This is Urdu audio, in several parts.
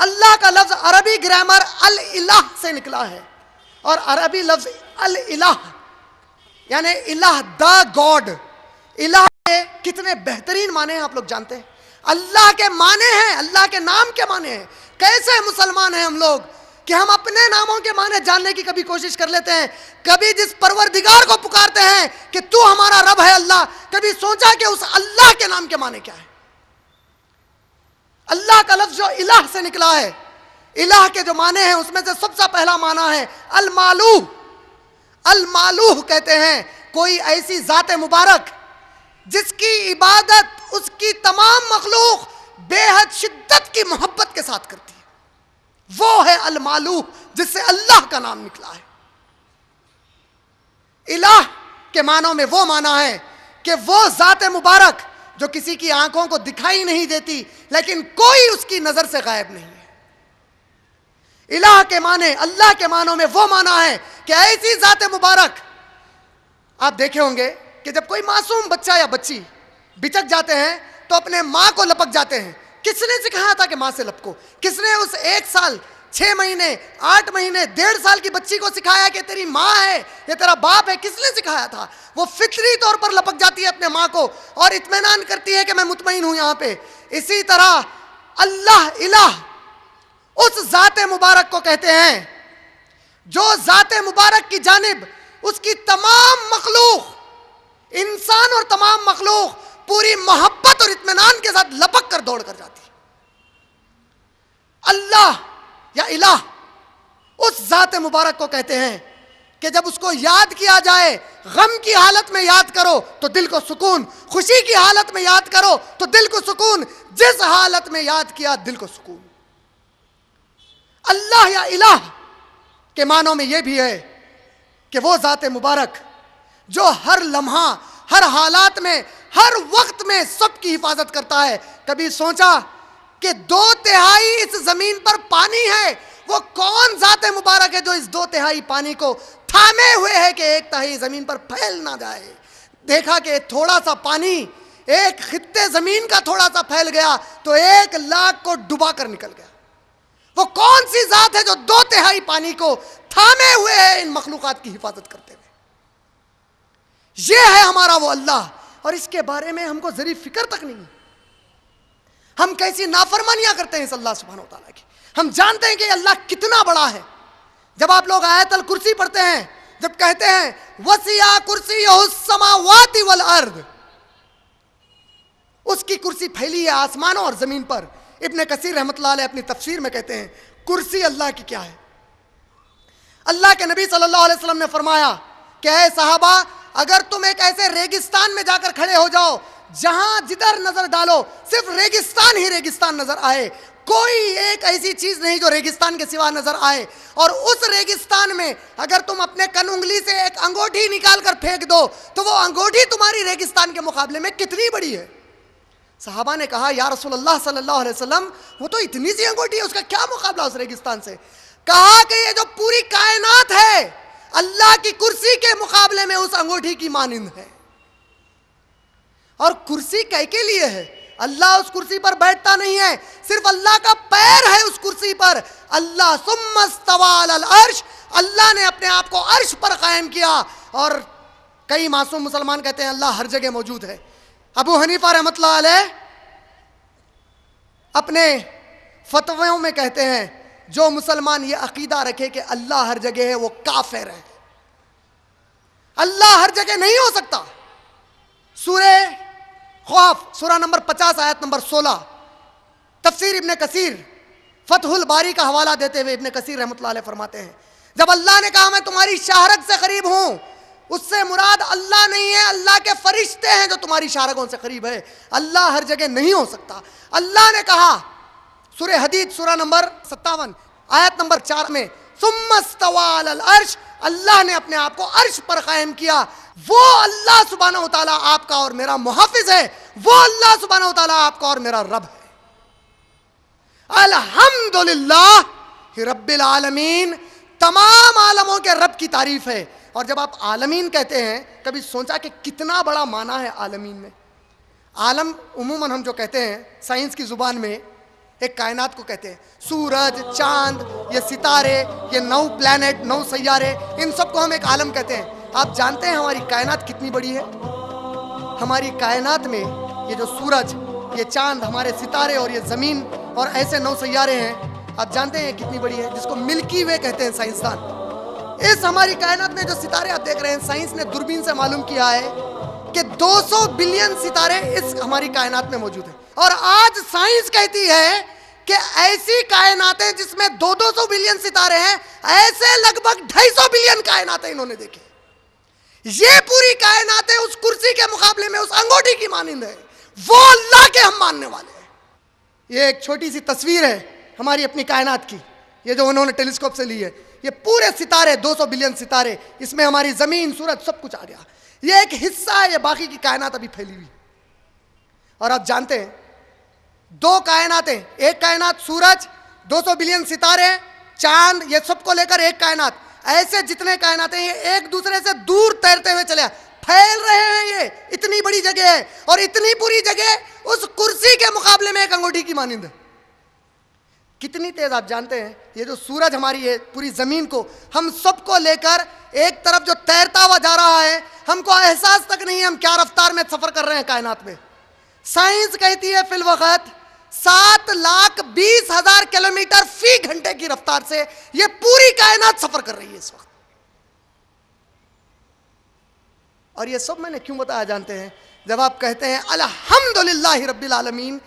اللہ کا لفظ عربی گرامر الہ سے نکلا ہے، اور عربی لفظ الہ یعنی الہ دا گاڈ، الہ کے کتنے بہترین معنی ہیں آپ لوگ جانتے ہیں؟ اللہ کے معنی ہیں، اللہ کے نام کے معنی ہیں۔ کیسے مسلمان ہیں ہم لوگ کہ ہم اپنے ناموں کے معنی جاننے کی کبھی کوشش کر لیتے ہیں؟ کبھی جس پروردگار کو پکارتے ہیں کہ تو ہمارا رب ہے اللہ، کبھی سوچا کہ اس اللہ کے نام کے معنی کیا ہے؟ اللہ کا لفظ جو الہ سے نکلا ہے، الہ کے جو معنی ہیں اس میں سے سب سے پہلا معنی ہے المالوہ۔ المالوہ کہتے ہیں کوئی ایسی ذات مبارک جس کی عبادت اس کی تمام مخلوق بے حد شدت کی محبت کے ساتھ کرتی ہے، وہ ہے المالوہ جس سے اللہ کا نام نکلا ہے۔ الہ کے معنوں میں وہ معنی ہے کہ وہ ذات مبارک جو کسی کی آنکھوں کو دکھائی نہیں دیتی لیکن کوئی اس کی نظر سے غائب نہیں ہے۔ الہ کے معنی، اللہ کے معنوں میں وہ معنی ہے کہ ایسی ذات مبارک، آپ دیکھے ہوں گے کہ جب کوئی معصوم بچہ یا بچی بچک جاتے ہیں تو اپنے ماں کو لپک جاتے ہیں۔ کس نے سکھایا تھا کہ ماں سے لپکو؟ کس نے اس 1 سال 6 مہینے 8 مہینے 1.5 سال کی بچی کو سکھایا کہ تیری ماں ہے یا تیرا باپ ہے؟ کس نے سکھایا تھا؟ وہ فطری طور پر لپک جاتی ہے اپنے ماں کو اور اطمینان کرتی ہے کہ میں مطمئن ہوں یہاں پہ۔ اسی طرح اللہ الہ اس ذات مبارک کو کہتے ہیں جو ذات مبارک کی جانب اس کی تمام مخلوق، انسان اور تمام مخلوق پوری محبت اور اطمینان کے ساتھ لپک کر دوڑ کر جاتی ہے۔ اللہ یا الہ اس ذات مبارک کو کہتے ہیں کہ جب اس کو یاد کیا جائے، غم کی حالت میں یاد کرو تو دل کو سکون، خوشی کی حالت میں یاد کرو تو دل کو سکون، جس حالت میں یاد کیا دل کو سکون۔ اللہ یا الہ کے معنوں میں یہ بھی ہے کہ وہ ذات مبارک جو ہر لمحہ، ہر حالات میں، ہر وقت میں سب کی حفاظت کرتا ہے۔ کبھی سوچا کہ 2/3 اس زمین پر پانی ہے، وہ کون ذات مبارک ہے جو اس 2/3 پانی کو تھامے ہوئے ہے کہ 1/3 زمین پر پھیل نہ جائے؟ دیکھا کہ تھوڑا سا پانی ایک خطے زمین کا تھوڑا سا پھیل گیا تو 1 لاکھ کو ڈبا کر نکل گیا۔ وہ کون سی ذات ہے جو 2/3 پانی کو تھامے ہوئے ہے ان مخلوقات کی حفاظت کرتے ہوئے؟ یہ ہے ہمارا وہ اللہ، اور اس کے بارے میں ہم کو ذری فکر تک نہیں ہے۔ ہم کیسی نافرمانیاں کرتے ہیں اس اللہ سبحانہ وتعالیٰ کی۔ ہم جانتے ہیں کہ اللہ کتنا بڑا ہے۔ جب آپ لوگ آیت الکرسی پڑھتے ہیں، جب کہتے ہیں وسع کرسیہ السماوات والارض، اس کی کرسی پھیلی ہے آسمانوں اور زمین پر۔ ابن کثیر رحمۃ اللہ علیہ اپنی تفسیر میں کہتے ہیں کرسی اللہ کی کیا ہے؟ اللہ کے نبی صلی اللہ علیہ وسلم نے فرمایا کہ اے صحابہ، اگر تم ایک ایسے ریگستان میں جا کر کھڑے ہو جاؤ جہاں جدھر نظر ڈالو صرف ریگستان ہی ریگستان نظر آئے، کوئی ایک ایسی چیز نہیں جو ریگستان کے سوا نظر آئے، اور اس ریگستان میں اگر تم اپنے کن انگلی سے ایک انگوٹھی نکال کر پھینک دو تو وہ انگوٹھی تمہاری ریگستان کے مقابلے میں کتنی بڑی ہے؟ صحابہ نے کہا یا رسول اللہ صلی اللہ علیہ وسلم، وہ تو اتنی سی انگوٹھی ہے، اس کا کیا مقابلہ اس ریگستان سے؟ کہا کہ یہ جو پوری کائنات ہے اللہ کی کرسی کے مقابلے میں اس انگوٹھی کی مانند ہے۔ اور کرسی کئی کے لیے ہے؟ اللہ اس کرسی پر بیٹھتا نہیں ہے، صرف اللہ کا پیر ہے اس کرسی پر۔ اللہ ثم استوى علی العرش، اللہ نے اپنے آپ کو عرش پر قائم کیا۔ اور کئی معصوم مسلمان کہتے ہیں اللہ ہر جگہ موجود ہے۔ ابو حنیفہ رحمۃ اللہ علیہ اپنے فتووں میں کہتے ہیں جو مسلمان یہ عقیدہ رکھے کہ اللہ ہر جگہ ہے وہ کافر ہے۔ اللہ ہر جگہ نہیں ہو سکتا۔ سورہ خوف سورہ نمبر 50 آیت نمبر 16، تفسیر ابن کثیر فتح الباری کا حوالہ دیتے ہوئے ابن کثیر رحمۃ اللہ علیہ فرماتے ہیں جب اللہ نے کہا میں تمہاری شہرت سے قریب ہوں، اس سے مراد اللہ نہیں ہے، اللہ کے فرشتے ہیں جو تمہاری شارگوں سے قریب ہے۔ اللہ ہر جگہ نہیں ہو سکتا۔ اللہ نے کہا سورہ حدید سورہ نمبر 57 آیت نمبر 4 میں ثم استوى علی العرش، اللہ نے اپنے آپ کو عرش پر قائم کیا۔ وہ اللہ سبحانہ وتعالیٰ آپ کا اور میرا محافظ ہے، وہ اللہ سبحانہ وتعالیٰ آپ کا اور میرا رب ہے۔ الحمدللہ رب العالمین، تمام عالموں کے رب کی تعریف ہے۔ اور جب آپ عالمین کہتے ہیں، کبھی سوچا کہ کتنا بڑا معنی ہے عالمین میں؟ عالم عموماً ہم جو کہتے ہیں سائنس کی زبان میں ایک کائنات کو کہتے ہیں. سورج، چاند، یہ ستارے، یہ 9 پلانٹ، 9 سیارے، ان سب کو ہم ایک عالم کہتے ہیں. آپ جانتے ہیں ہماری کائنات کتنی بڑی ہے؟ ہماری کائنات میں یہ جو سورج، یہ چاند، ہمارے ستارے اور یہ زمین اور ایسے 9 سیارے ہیں، آپ جانتے ہیں کتنی بڑی ہے؟ جس کو ملکی وے کہتے ہیں سائنسدان. اس ہماری کائنات میں جو ستارے آپ دیکھ رہے ہیں، سائنس نے دوربین سے معلوم کیا ہے کہ 200 بلین ستارے اس ہماری کائنات میں موجود ہیں. اور آج سائنس کہتی ہے کہ ایسی کائناتیں جس میں 200 بلین ستارے ہیں، ایسے لگ بھگ 250 بلین کائناتیں انہوں نے دیکھی. یہ پوری کائناتیں اس کرسی کے مقابلے میں اس انگوٹھی کی مانند ہے. وہ اللہ کے ہم ماننے والے ہیں. یہ ایک چھوٹی سی تصویر ہے ہماری اپنی کائنات کی، یہ جو انہوں نے ٹیلیسکوپ سے لی ہے. یہ پورے ستارے 200 بلین ستارے، اس میں ہماری زمین، سورج، سب کچھ آ گیا. یہ ایک حصہ ہے، یہ باقی کی کائنات ابھی پھیلی ہوئی. اور آپ جانتے ہیں 2 کائناتیں، ایک کائنات سورج، 200 بلین ستارے، چاند، یہ سب کو لے کر ایک کائنات. ایسے جتنے کائناتیں یہ ایک دوسرے سے دور تیرتے ہوئے چلے پھیل رہے ہیں. یہ اتنی بڑی جگہ ہے اور اتنی پوری جگہ اس کرسی کے مقابلے میں ایک انگوٹھی کی مانند ہے. کتنی تیز آپ جانتے ہیں؟ یہ جو سورج ہماری ہے، پوری زمین کو، ہم سب کو لے کر ایک طرف جو تیرتا ہوا جا رہا ہے، ہم کو احساس تک نہیں ہے ہم کیا رفتار میں سفر کر رہے ہیں کائنات میں. سائنس کہتی ہے فی الوقت 7,20,000 کلومیٹر فی گھنٹے کی رفتار سے یہ پوری کائنات سفر کر رہی ہے اس وقت. اور یہ سب میں نے کیوں بتایا جانتے ہیں؟ جب آپ کہتے ہیں الحمدللہ رب العالمین،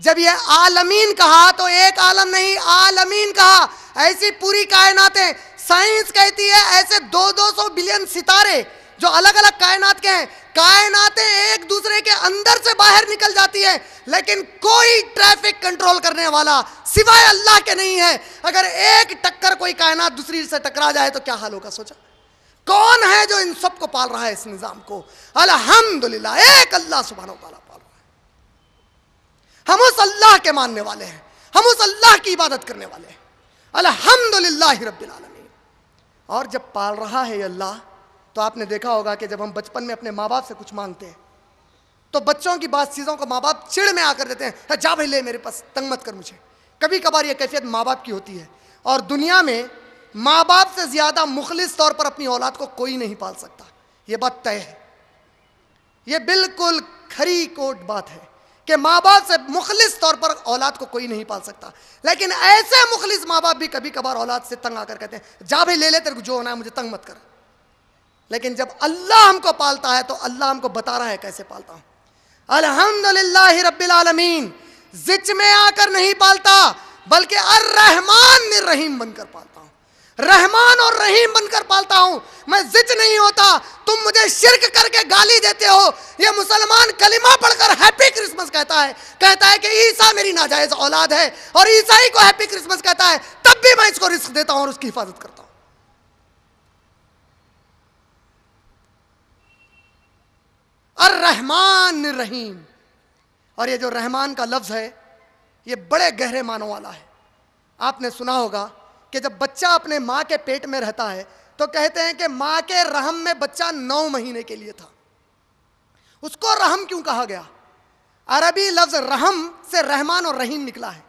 جب یہ عالمین کہا تو ایک عالم نہیں، عالمین کہا. ایسی پوری کائناتیں، سائنس کہتی ہے ایسے 200 بلین ستارے جو الگ الگ کائنات کے ہیں. کائناتیں ایک دوسرے کے اندر سے باہر نکل جاتی ہیں، لیکن کوئی ٹریفک کنٹرول کرنے والا سوائے اللہ کے نہیں ہے. اگر ایک ٹکر کوئی کائنات دوسری سے ٹکرا جائے تو کیا حال ہوگا؟ سوچا کون ہے جو ان سب کو پال رہا ہے، اس نظام کو؟ الحمدللہ ایک اللہ سبحانہ و تعالیٰ پال رہا ہے. ہم اس اللہ کے ماننے والے ہیں، ہم اس اللہ کی عبادت کرنے والے ہیں. الحمدللہ رب العالمین. اور جب پال رہا ہے یہ اللہ، تو آپ نے دیکھا ہوگا کہ جب ہم بچپن میں اپنے ماں باپ سے کچھ مانگتے ہیں تو بچوں کی بعض چیزوں کو ماں باپ چڑ میں آ کر دیتے ہیں، جا بھائی لے میرے پاس، تنگ مت کر مجھے. کبھی کبھار یہ کیفیت ماں باپ کی ہوتی ہے. اور دنیا میں ماں باپ سے زیادہ مخلص طور پر اپنی اولاد کو کوئی نہیں پال سکتا. یہ بات طے ہے، یہ بالکل کھری کوٹ بات ہے کہ ماں باپ سے مخلص طور پر اولاد کو کوئی نہیں پال سکتا. لیکن ایسے مخلص ماں باپ بھی کبھی کبھار اولاد سے تنگ آ کر کہتے ہیں جا بھائی لے لے، تیرے کو جو ہونا ہے، مجھے تنگ مت کر. لیکن جب اللہ ہم کو پالتا ہے تو اللہ ہم کو بتا رہا ہے کیسے پالتا ہوں. الحمدللہ رب العالمین. زچ میں آ کر نہیں پالتا، بلکہ الرحمن الرحیم بن کر پالتا ہوں. رحمان اور رحیم بن کر پالتا ہوں. میں زچ نہیں ہوتا. تم مجھے شرک کر کے گالی دیتے ہو. یہ مسلمان کلمہ پڑھ کر ہیپی کرسمس کہتا ہے کہ عیسیٰ میری ناجائز اولاد ہے، اور عیسائی کو ہیپی کرسمس کہتا ہے، تب بھی میں اس کو رزق دیتا ہوں اور اس کی حفاظت کرتا ہوں. الرحمن الرحیم. اور یہ جو رحمان کا لفظ ہے یہ بڑے گہرے معنوں والا ہے. آپ نے سنا ہوگا کہ جب بچہ اپنے ماں کے پیٹ میں رہتا ہے تو کہتے ہیں کہ ماں کے رحم میں بچہ 9 مہینے کے لیے تھا. اس کو رحم کیوں کہا گیا؟ عربی لفظ رحم سے رحمان اور رحیم نکلا ہے.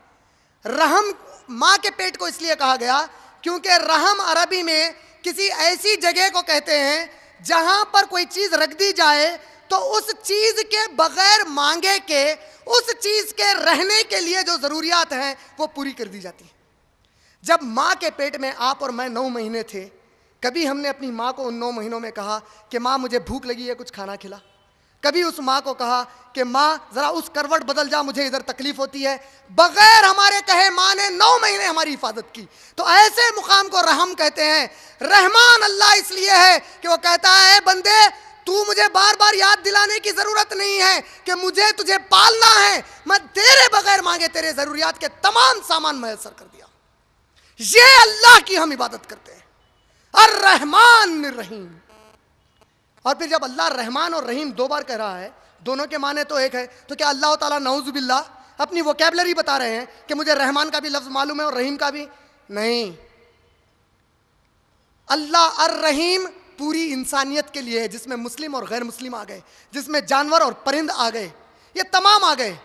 رحم ماں کے پیٹ کو اس لیے کہا گیا کیونکہ رحم عربی میں کسی ایسی جگہ کو کہتے ہیں جہاں پر کوئی چیز رکھ دی جائے تو اس چیز کے بغیر مانگے کے اس چیز کے رہنے کے لیے جو ضروریات ہیں وہ پوری کر دی جاتی ہیں. جب ماں کے پیٹ میں آپ اور میں 9 مہینے تھے، کبھی ہم نے اپنی ماں کو ان 9 مہینوں میں کہا کہ ماں مجھے بھوک لگی ہے، کچھ کھانا کھلا؟ کبھی اس ماں کو کہا کہ ماں ذرا اس کروٹ بدل جا، مجھے ادھر تکلیف ہوتی ہے؟ بغیر ہمارے کہے ماں نے 9 مہینے ہماری حفاظت کی. تو ایسے مقام کو رحم کہتے ہیں. رحمان اللہ اس لیے ہے کہ وہ کہتا ہے بندے تو مجھے بار بار یاد دلانے کی ضرورت نہیں ہے کہ مجھے تجھے پالنا ہے، میں تیرے بغیر مانگے تیرے ضروریات کے تمام سامان میسر کر دیا. یہ اللہ کی ہم عبادت کرتے ہیں، الرحمن الرحیم. اور پھر جب اللہ رحمان اور رحیم 2 بار کہہ رہا ہے، دونوں کے معنی تو ایک ہے، تو کیا اللہ تعالیٰ نعوذ باللہ اپنی ووکیبلری بتا رہے ہیں کہ مجھے رحمان کا بھی لفظ معلوم ہے اور رحیم کا بھی؟ نہیں. اللہ الرحیم پوری انسانیت کے لیے ہے، جس میں مسلم اور غیر مسلم آ گئے، جس میں جانور اور پرند آ گئے، یہ تمام آ گئے.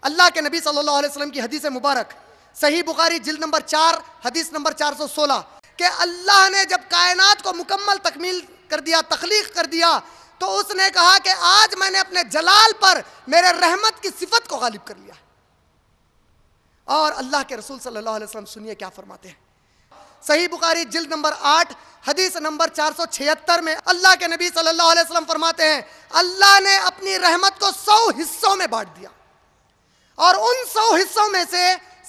اللہ کے نبی صلی اللہ علیہ وسلم کی حدیث مبارک صحیح بخاری جلد نمبر 4 حدیث نمبر 416 کہ اللہ نے جب کائنات کو مکمل تکمیل کر دیا، تخلیق کر دیا، تو اس نے کہا کہ آج میں نے اپنے جلال پر میرے رحمت کی صفت کو غالب کر لیا۔ اور اللہ کے رسول صلی اللہ علیہ وسلم سنیے کیا فرماتے ہیں۔ صحیح بخاری جلد نمبر 8 حدیث نمبر 476 میں اللہ کے نبی صلی اللہ علیہ وسلم فرماتے ہیں اللہ نے اپنی رحمت کو 100 حصوں میں بانٹ دیا، اور ان 100 حصوں میں سے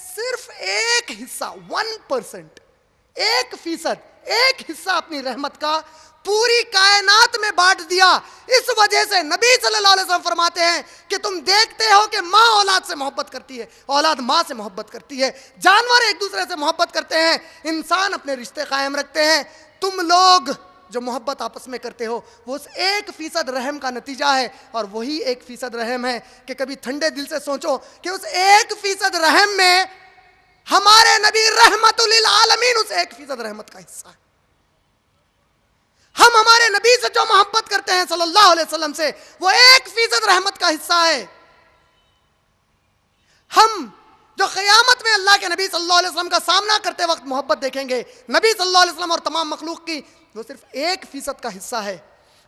صرف ایک حصہ 1%، 1%، ایک حصہ اپنی رحمت کا پوری کائنات میں بانٹ دیا۔ اس وجہ سے نبی صلی اللہ علیہ وسلم فرماتے ہیں کہ تم دیکھتے ہو کہ ماں اولاد سے محبت کرتی ہے، اولاد ماں سے محبت کرتی ہے، جانور ایک دوسرے سے محبت کرتے ہیں، انسان اپنے رشتے قائم رکھتے ہیں۔ تم لوگ جو محبت آپس میں کرتے ہو وہ اس 1% رحم کا نتیجہ ہے، اور وہی 1% رحم ہے کہ کبھی ٹھنڈے دل سے سوچو کہ اس 1% رحم میں ہمارے نبی رحمت للعالمین اس 1% رحمت کا حصہ ہے۔ ہم ہمارے نبی سے جو محبت کرتے ہیں صلی اللہ علیہ وسلم سے، وہ 1% رحمت کا حصہ ہے۔ ہم جو قیامت میں اللہ کے نبی صلی اللہ علیہ وسلم کا سامنا کرتے وقت محبت دیکھیں گے نبی صلی اللہ علیہ وسلم اور تمام مخلوق کی، وہ صرف 1% کا حصہ ہے۔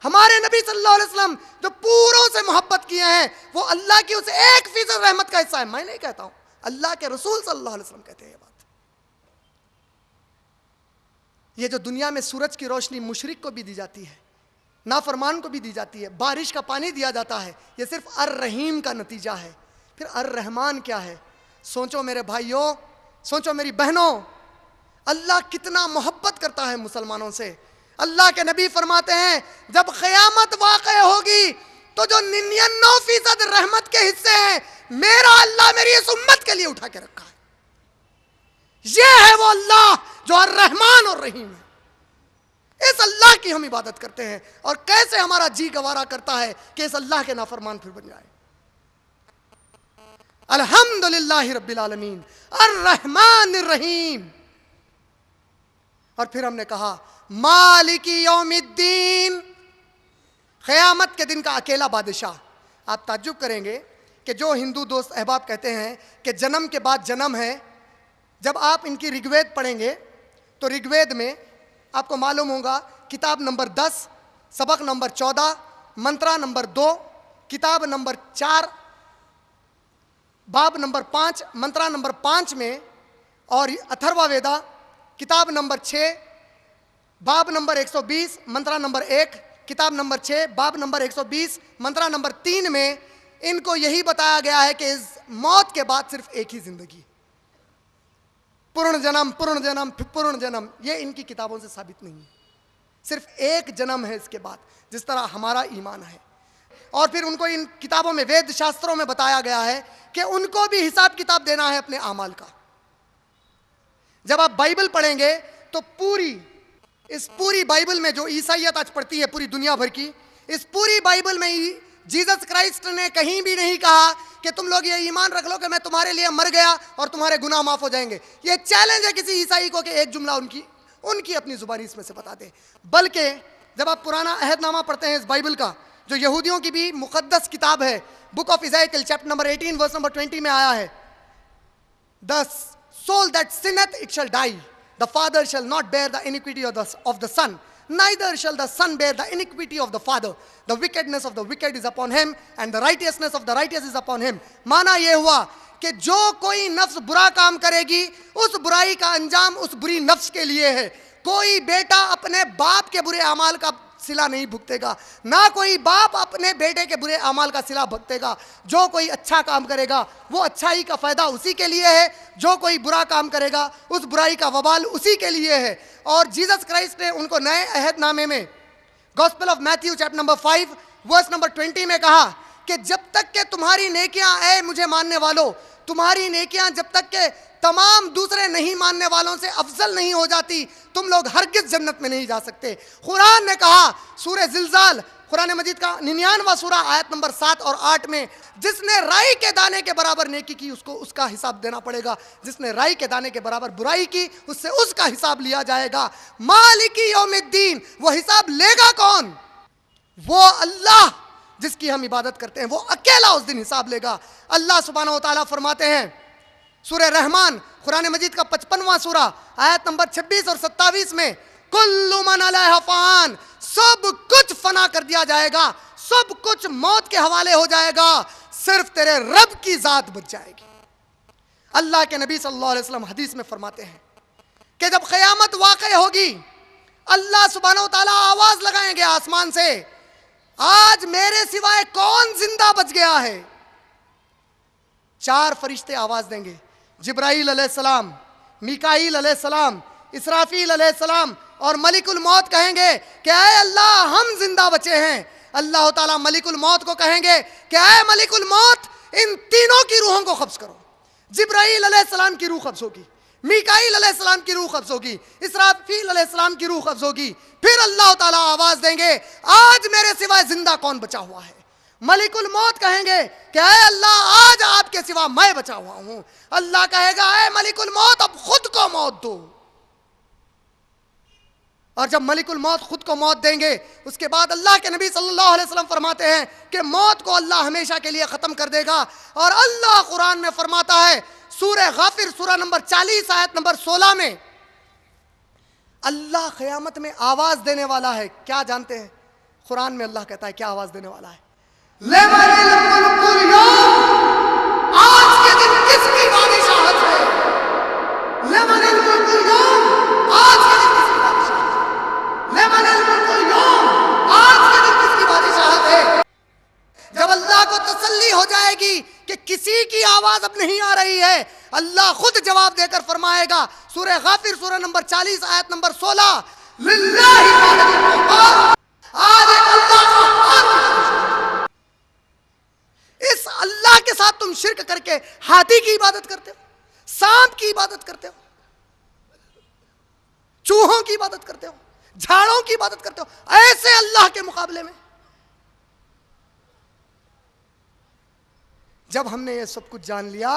ہمارے نبی صلی اللہ علیہ وسلم جو پوروں سے محبت کیے ہیں وہ اللہ کی اس 1% رحمت کا حصہ ہے۔ میں نہیں کہتا ہوں، اللہ کے رسول صلی اللہ علیہ وسلم کہتے ہیں یہ بات۔ یہ جو دنیا میں سورج کی روشنی مشرق کو بھی دی جاتی ہے، نافرمان کو بھی دی جاتی ہے، بارش کا پانی دیا جاتا ہے، یہ صرف الرحیم کا نتیجہ ہے۔ پھر الرحمان کیا ہے؟ سوچو میرے بھائیوں، سوچو میری بہنوں، اللہ کتنا محبت کرتا ہے مسلمانوں سے۔ اللہ کے نبی فرماتے ہیں جب قیامت واقع ہوگی تو جو 99% رحمت کے حصے ہیں میرا اللہ میری اس امت کے لیے اٹھا کے رکھا ہے۔ یہ ہے وہ اللہ جو الرحمن اور رحیم ہے۔ اس اللہ کی ہم عبادت کرتے ہیں، اور کیسے ہمارا جی گوارا کرتا ہے کہ اس اللہ کے نافرمان پھر بن جائے۔ الحمدللہ رب العالمین الرحمن الرحیم۔ اور پھر ہم نے کہا مالک یوم الدین، قیامت کے دن کا اکیلا بادشاہ۔ آپ تعجب کریں گے کہ جو ہندو دوست احباب کہتے ہیں کہ جنم کے بعد جنم ہے، جب آپ ان کی رگوید پڑھیں گے تو رگوید میں آپ کو معلوم ہوگا کتاب نمبر 10 سبق نمبر 14 منترا نمبر 2 کتاب نمبر 4 باب نمبر 5 منترا نمبر 5 میں، اور اتھروا ویدا کتاب نمبر 6 باب نمبر 120 منترا نمبر 1 کتاب نمبر 6 باب نمبر 120 منترا نمبر 3 میں ان کو یہی بتایا گیا ہے کہ اس موت کے بعد صرف ایک ہی زندگی، پورن جنم پورن جنم پھر پورن جنم۔ یہ ان کی کتابوں سے ثابت نہیں ہے، صرف ایک جنم ہے اس کے بعد، جس طرح ہمارا ایمان ہے۔ اور پھر ان کو ان کتابوں میں وید شاستروں میں بتایا گیا ہے کہ ان کو بھی حساب کتاب دینا ہے اپنے اعمال کا۔ جب آپ بائبل پڑھیں گے تو اس پوری بائبل میں جو عیسائیت آج پڑھتی ہے پوری دنیا بھر کی، اس پوری بائبل میں جیزس کرائسٹ نے کہیں بھی نہیں کہا کہ تم لوگ یہ ایمان رکھ لو کہ میں تمہارے لیے مر گیا اور تمہارے گناہ معاف ہو جائیں گے۔ یہ چیلنج ہے کسی عیسائی کو کہ ایک جملہ ان کی اپنی زبانی اس میں سے بتا دے۔ بلکہ جب آپ پرانا عہد نامہ پڑھتے ہیں اس بائبل کا، جو یہودیوں کی بھی مقدس کتاب ہے، book of Ezekiel chapter number 18 verse number 20 میں آیا ہے The soul that sinneth it shall die. The father shall not bear the iniquity of the son, neither shall the son bear the iniquity of the father. The wickedness of the wicked is upon him, and the righteousness of the righteous is upon him. مانا یہ ہوا کہ جو کوئی نفس برا کام کرے گی اس برائی کا انجام اس بری نفس کے لیے ہے۔ کوئی بیٹا اپنے باپ کے برے اعمال کا صلہ نہیں بھگتے گا، نہ کوئی باپ اپنے بیٹے کے برے اعمال کا صلہ بھگتے گا۔ جو کوئی اچھا کام کرے گا وہ اچھائی کا فائدہ اسی کے لیے ہے، جو کوئی برا کام کرے گا اس برائی کا وبال اسی کے لیے ہے۔ اور جیزس کرائسٹ نے ان کو نئے عہد نامے میں gospel of Matthew chapter number 5 verse number 20 میں کہا کہ جب تک کہ تمہاری نیکیاں اے مجھے ماننے والوں، تمہاری نیکیاں جب تک کہ تمام دوسرے نہیں ماننے والوں سے افضل نہیں ہو جاتی، تم لوگ ہرگز جنت میں نہیں جا سکتے۔ قرآن نے کہا سورہ زلزال قرآن مجید کا 99واں سورہ آیت نمبر 7 اور 8 میں، جس نے رائی کے دانے کے برابر نیکی کی اس کو اس کا حساب دینا پڑے گا، جس نے رائی کے دانے کے برابر برائی کی اس سے اس کا حساب لیا جائے گا۔ مالک یوم الدین، وہ حساب لے گا کون؟ وہ اللہ جس کی ہم عبادت کرتے ہیں وہ اکیلا اس دن حساب لے گا۔ اللہ سبحانہ و تعالیٰ فرماتے ہیں سورہ رحمان قرآن مجید کا 55واں سورہ آیت نمبر 26 اور 27 میں، کل من علیہا فان، سب کچھ فنا کر دیا جائے گا، سب کچھ موت کے حوالے ہو جائے گا، صرف تیرے رب کی ذات بچ جائے گی۔ اللہ کے نبی صلی اللہ علیہ وسلم حدیث میں فرماتے ہیں کہ جب قیامت واقع ہوگی اللہ سبحانہ و تعالیٰ آواز لگائیں گے آسمان سے، آج میرے سوائے کون زندہ بچ گیا ہے؟ 4 فرشتے آواز دیں گے، جبرائیل علیہ السلام، میکائیل علیہ السلام، اسرافیل علیہ السلام اور ملک الموت کہیں گے کہ اے اللہ ہم زندہ بچے ہیں۔ اللہ تعالیٰ ملک الموت کو کہیں گے کہ اے ملک الموت ان تینوں کی روحوں کو قبض کرو۔ جبرائیل علیہ السلام کی روح قبض ہوگی، میکائیل علیہ السلام کی روح قبض ہوگی، اسرافیل علیہ السلام کی روح قبض ہوگی، پھر اللہ تعالیٰ آواز دیں گے آج میرے سوائے زندہ کون بچا ہوا ہے؟ ملک الموت کہیں گے کہ اے اللہ آج آپ کے سوا میں بچا ہوا ہوں۔ اللہ کہے گا اے ملک الموت اب خود کو موت دو۔ اور جب ملک الموت خود کو موت دیں گے اس کے بعد اللہ کے نبی صلی اللہ علیہ وسلم فرماتے ہیں کہ موت کو اللہ ہمیشہ کے لیے ختم کر دے گا۔ اور اللہ قرآن میں فرماتا ہے سورہ غافر سورہ نمبر 40 آیت نمبر 16 میں، اللہ قیامت میں آواز دینے والا ہے۔ کیا جانتے ہیں؟ قرآن میں اللہ کہتا ہے کیا آواز دینے والا ہے؟ لمن الملک اليوم، آج کے دن کس کی بادشاہت ہے؟ لمن الملک اليوم، آج کے دن کس کی بادشاہت ہے؟ لمن الملک اليوم، آج کے دن کس کی بادشاہت ہے؟ جب اللہ کو تسلی ہو جائے گی کہ کسی کی آواز اب نہیں آ رہی ہے، اللہ خود جواب دے کر فرمائے گا سورہ غافر سورہ نمبر 40 آیت نمبر 16، للہ آج ایک اللہ کا، اس اللہ کے ساتھ تم شرک کر کے ہاتھی کی عبادت کرتے ہو، سانپ کی عبادت کرتے ہو، چوہوں کی عبادت کرتے ہو، جھاڑوں کی عبادت کرتے ہو، ایسے اللہ کے مقابلے میں جب ہم نے یہ سب کچھ جان لیا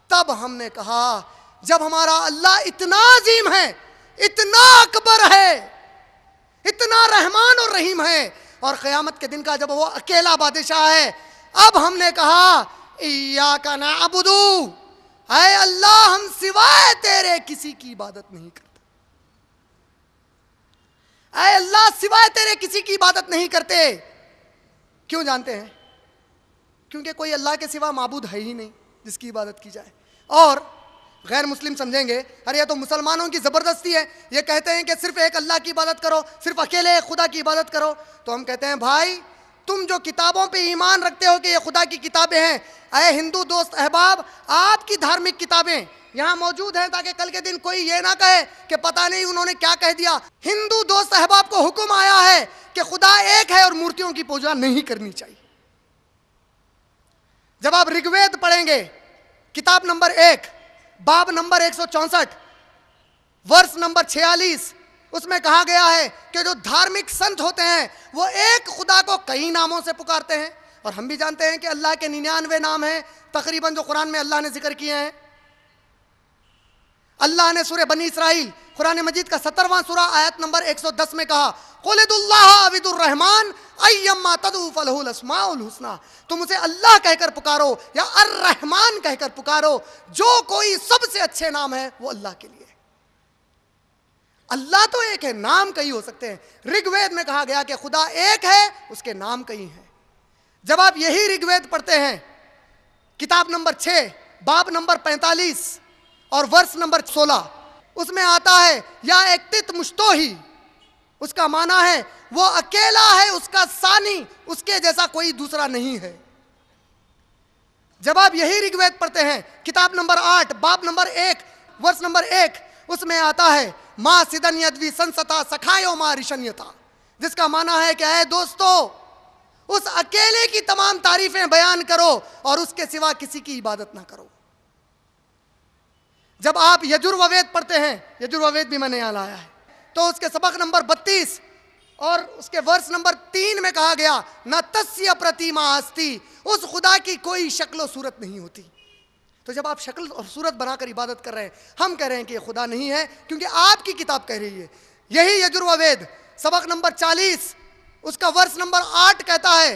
تب ہم نے کہا جب ہمارا اللہ اتنا عظیم ہے، اتنا اکبر ہے، اتنا رحمان اور رحیم ہے، اور قیامت کے دن کا جب وہ اکیلا بادشاہ ہے، اب ہم نے کہا ایاک نعبد، اے اللہ ہم سوائے تیرے کسی کی عبادت نہیں کرتے، اے اللہ سوائے تیرے کسی کی عبادت نہیں کرتے۔ کیوں جانتے ہیں؟ کیونکہ کوئی اللہ کے سوا معبود ہے ہی نہیں جس کی عبادت کی جائے۔ اور غیر مسلم سمجھیں گے ارے یہ تو مسلمانوں کی زبردستی ہے، یہ کہتے ہیں کہ صرف ایک اللہ کی عبادت کرو، صرف اکیلے ایک خدا کی عبادت کرو۔ تو ہم کہتے ہیں بھائی تم جو کتابوں پہ ایمان رکھتے ہو کہ یہ خدا کی کتابیں ہیں، اے ہندو دوست احباب، آپ کی دھارمک کتابیں یہاں موجود ہیں تاکہ کل کے دن کوئی یہ نہ کہے کہ پتہ نہیں انہوں نے کیا کہہ دیا۔ ہندو دوست احباب کو حکم آیا ہے کہ خدا ایک ہے اور مورتیوں کی پوجا نہیں کرنی چاہیے۔ جب آپ رگ وید پڑھیں گے کتاب نمبر 1 باب نمبر 164 ورس نمبر 46، اس میں کہا گیا ہے کہ جو دھارمک سنت ہوتے ہیں وہ ایک خدا کو کئی ناموں سے پکارتے ہیں، اور ہم بھی جانتے ہیں کہ اللہ کے 99 نام ہیں تقریباً جو قرآن میں اللہ نے ذکر کیے ہیں۔ اللہ نے سورہ بنی اسرائیل قرآن مجید کا 17واں سورہ آیت نمبر 110 میں کہا قُلِ ادعُوا اللَّهَ أَوِ ادعُوا الرَّحْمَٰنَ أَيَّمَّا تَدْعُوا فَلَهُ الْأَسْمَاءُ الْحُسْنَىٰ، تم اسے اللہ کہہ کر پکارو یا الرحمن کہہ کر پکارو، جو کوئی سب سے اچھے نام ہے وہ اللہ کے لیے۔ اللہ تو ایک ہے، نام کئی ہو سکتے ہیں۔ رگ وید میں کہا گیا کہ خدا ایک ہے، اس کے نام کئی ہیں۔ جب آپ یہی رگ وید پڑھتے ہیں کتاب نمبر 6 باب نمبر 45 اور ورس نمبر 16، اس میں آتا ہے یا ایکتت مشتوہی، اس کا معنی ہے وہ اکیلا ہے، اس کا ثانی، اس کے جیسا کوئی دوسرا نہیں ہے۔ جب آپ یہی رگ وید پڑھتے ہیں کتاب نمبر 8 باب نمبر 1 ورس نمبر 1، اس میں آتا ہے ما سدن یدوی سنستا سکھایو ما رشنیتا، جس کا معنی ہے کہ اے دوستو اس اکیلے کی تمام تعریفیں بیان کرو اور اس کے سوا کسی کی عبادت نہ کرو۔ جب آپ یجروید پڑھتے ہیں، یجروید بھی میں نے یہاں لایا ہے، تو اس کے سبق نمبر 32 اور اس کے ورس نمبر 3 میں کہا گیا نہ تسیہ پرتیما آستی، اس خدا کی کوئی شکل و صورت نہیں ہوتی۔ تو جب آپ شکل اور صورت بنا کر عبادت کر رہے ہیں، ہم کہہ رہے ہیں کہ یہ خدا نہیں ہے کیونکہ آپ کی کتاب کہہ رہی ہے۔ یہی یجروید سبق نمبر 40 اس کا ورس نمبر 8 کہتا ہے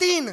3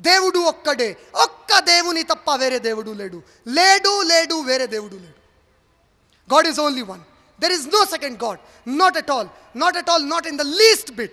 దేవుడు ఒక్కడే, ఒక్క దేవుని తప్ప వేరే దేవుడు లేడు, లేడు లేడు వేరే దేవుడు లేడు। God is only one. There is no second God, not at all, not at all, not in the least bit.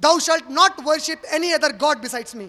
Thou shalt not worship any other God besides me,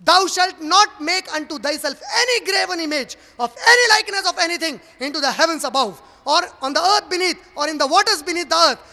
Thou shalt not make unto thyself any graven image of any likeness of anything into the heavens above or on the earth beneath or in the waters beneath the earth।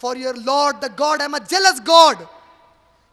For your Lord the God I am a jealous God,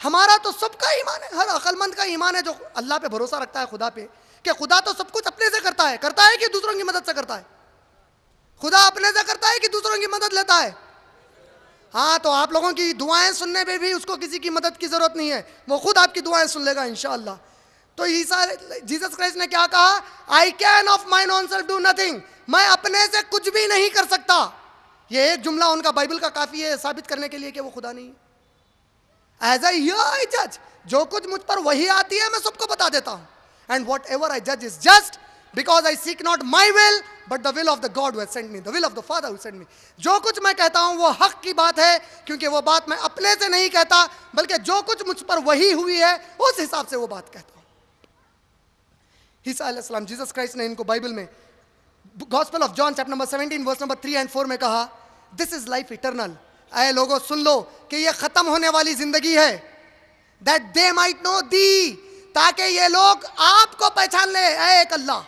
ہمارا تو سب کا ایمان ہے, ہر عقل مند کا ایمان ہے جو اللہ پہ بھروسہ رکھتا ہے, خدا پہ, کہ خدا تو سب کچھ اپنے سے کرتا ہے کہ دوسروں کی مدد سے کرتا ہے؟ خدا اپنے سے کرتا ہے کہ دوسروں کی مدد لیتا ہے؟ ہاں, تو آپ لوگوں کی دعائیں سننے پہ بھی اس کو کسی کی مدد کی ضرورت نہیں ہے, وہ خود آپ کی دعائیں سن لے گا انشاءاللہ. تو جیسس کرائسٹ نے کیا کہا؟ I can of mine own self do nothing, میں اپنے سے کچھ بھی نہیں کر سکتا. یہ ایک جملہ ان کا بائبل کا کافی ہے ثابت کرنے کے لیے کہ وہ خدا نہیں ہے. ایز اے ہیئر آئی جج, جو کچھ مجھ پر وہی آتی ہے میں سب کو بتا دیتا ہوں. اینڈ واٹ ایور آئی جج is just because I seek not my will but the will of the God who has sent me, the will of the father who sent me. جو کچھ میں کہتا ہوں وہ حق کی بات ہے, کیونکہ وہ بات میں اپنے سے نہیں کہتا, بلکہ جو کچھ مجھ پر وہی ہوئی ہے اس حساب سے وہ بات کہتا ہوں. عیسیٰ علیہ السلام, جیسس کرائسٹ نے ان کو بائبل میں gospel of John chapter number 17 verse number 3 and 4 میں کہا, دس از لائف ایٹرنل, اے لوگوں سن لو کہ یہ ختم ہونے والی زندگی ہے. دیٹ دے مائٹ نو دی, تاکہ یہ لوگ آپ کو پہچان لے, اے ایک اللہ.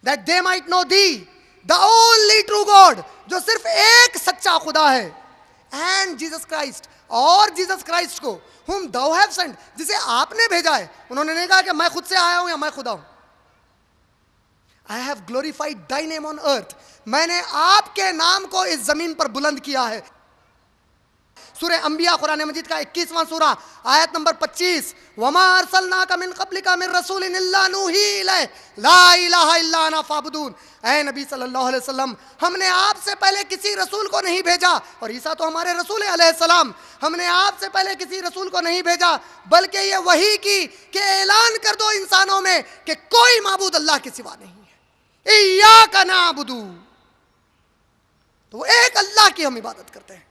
That they might know thee the only true God, جو صرف ایک سچا خدا ہے. اینڈ جیسس کرائسٹ, اور جیسس کرائسٹ کو whom thou have sent, جسے آپ نے بھیجا ہے. انہوں نے نہیں کہا کہ میں خود سے آیا ہوں یا میں خدا ہوں. I have glorified thy name on earth, میں نے آپ کے نام کو اس زمین پر بلند کیا ہے. سورہ انبیاء قرآن مجید کا 21واں سورہ آیت نمبر 25, وما ارسلناک من قبلک من رسول الا نوحی الیہ لا الہ الا انا فاعبدون. اے نبی صلی اللہ علیہ وسلم, ہم نے آپ سے پہلے کسی رسول کو نہیں بھیجا, اور عیسیٰ تو ہمارے رسول علیہ السلام, ہم نے آپ سے پہلے کسی رسول کو نہیں بھیجا, بلکہ یہ وحی کی کہ اعلان کر دو انسانوں میں کہ کوئی معبود اللہ کے سوا نہیں ہے, ایاک نعبد. تو وہ ایک اللہ کی ہم عبادت کرتے ہیں,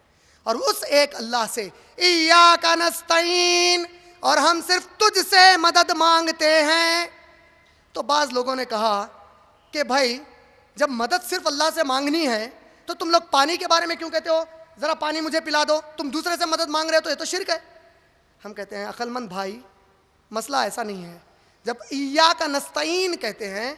اور اس ایک اللہ سے ایاک نستعین, اور ہم صرف تجھ سے مدد مانگتے ہیں. تو بعض لوگوں نے کہا کہ بھائی جب مدد صرف اللہ سے مانگنی ہے تو تم لوگ پانی کے بارے میں کیوں کہتے ہو ذرا پانی مجھے پلا دو, تم دوسرے سے مدد مانگ رہے ہو تو یہ تو شرک ہے. ہم کہتے ہیں عقل مند بھائی, مسئلہ ایسا نہیں ہے. جب ایاک نستعین کہتے ہیں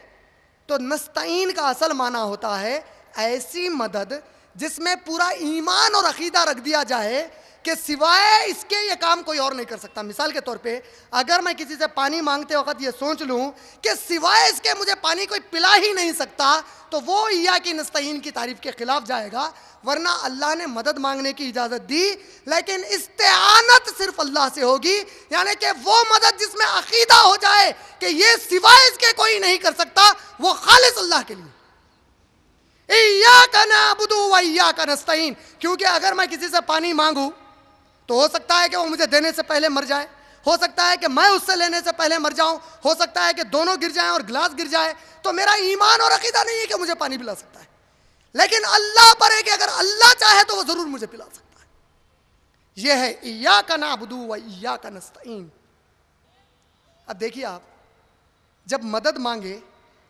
تو نستعین کا اصل معنی ہوتا ہے ایسی مدد جس میں پورا ایمان اور عقیدہ رکھ دیا جائے کہ سوائے اس کے یہ کام کوئی اور نہیں کر سکتا. مثال کے طور پہ اگر میں کسی سے پانی مانگتے وقت یہ سوچ لوں کہ سوائے اس کے مجھے پانی کوئی پلا ہی نہیں سکتا, تو وہ ایاک نستعین کی تعریف کے خلاف جائے گا. ورنہ اللہ نے مدد مانگنے کی اجازت دی, لیکن استعانت صرف اللہ سے ہوگی, یعنی کہ وہ مدد جس میں عقیدہ ہو جائے کہ یہ سوائے اس کے کوئی نہیں کر سکتا, وہ خالص اللہ کے لیے. ایاک نعبد و ایاک نستعین, کیونکہ اگر میں کسی سے پانی مانگوں تو ہو سکتا ہے کہ وہ مجھے دینے سے پہلے مر جائے, ہو سکتا ہے کہ میں اس سے لینے سے پہلے مر جاؤں, ہو سکتا ہے کہ دونوں گر جائیں اور گلاس گر جائے. تو میرا ایمان اور عقیدہ نہیں ہے کہ مجھے پانی پلا سکتا ہے, لیکن اللہ پر ہے کہ اگر اللہ چاہے تو وہ ضرور مجھے پلا سکتا ہے. یہ ہے ایاک نعبد و ایاک نستعین. اب دیکھیے آپ, جب مدد مانگے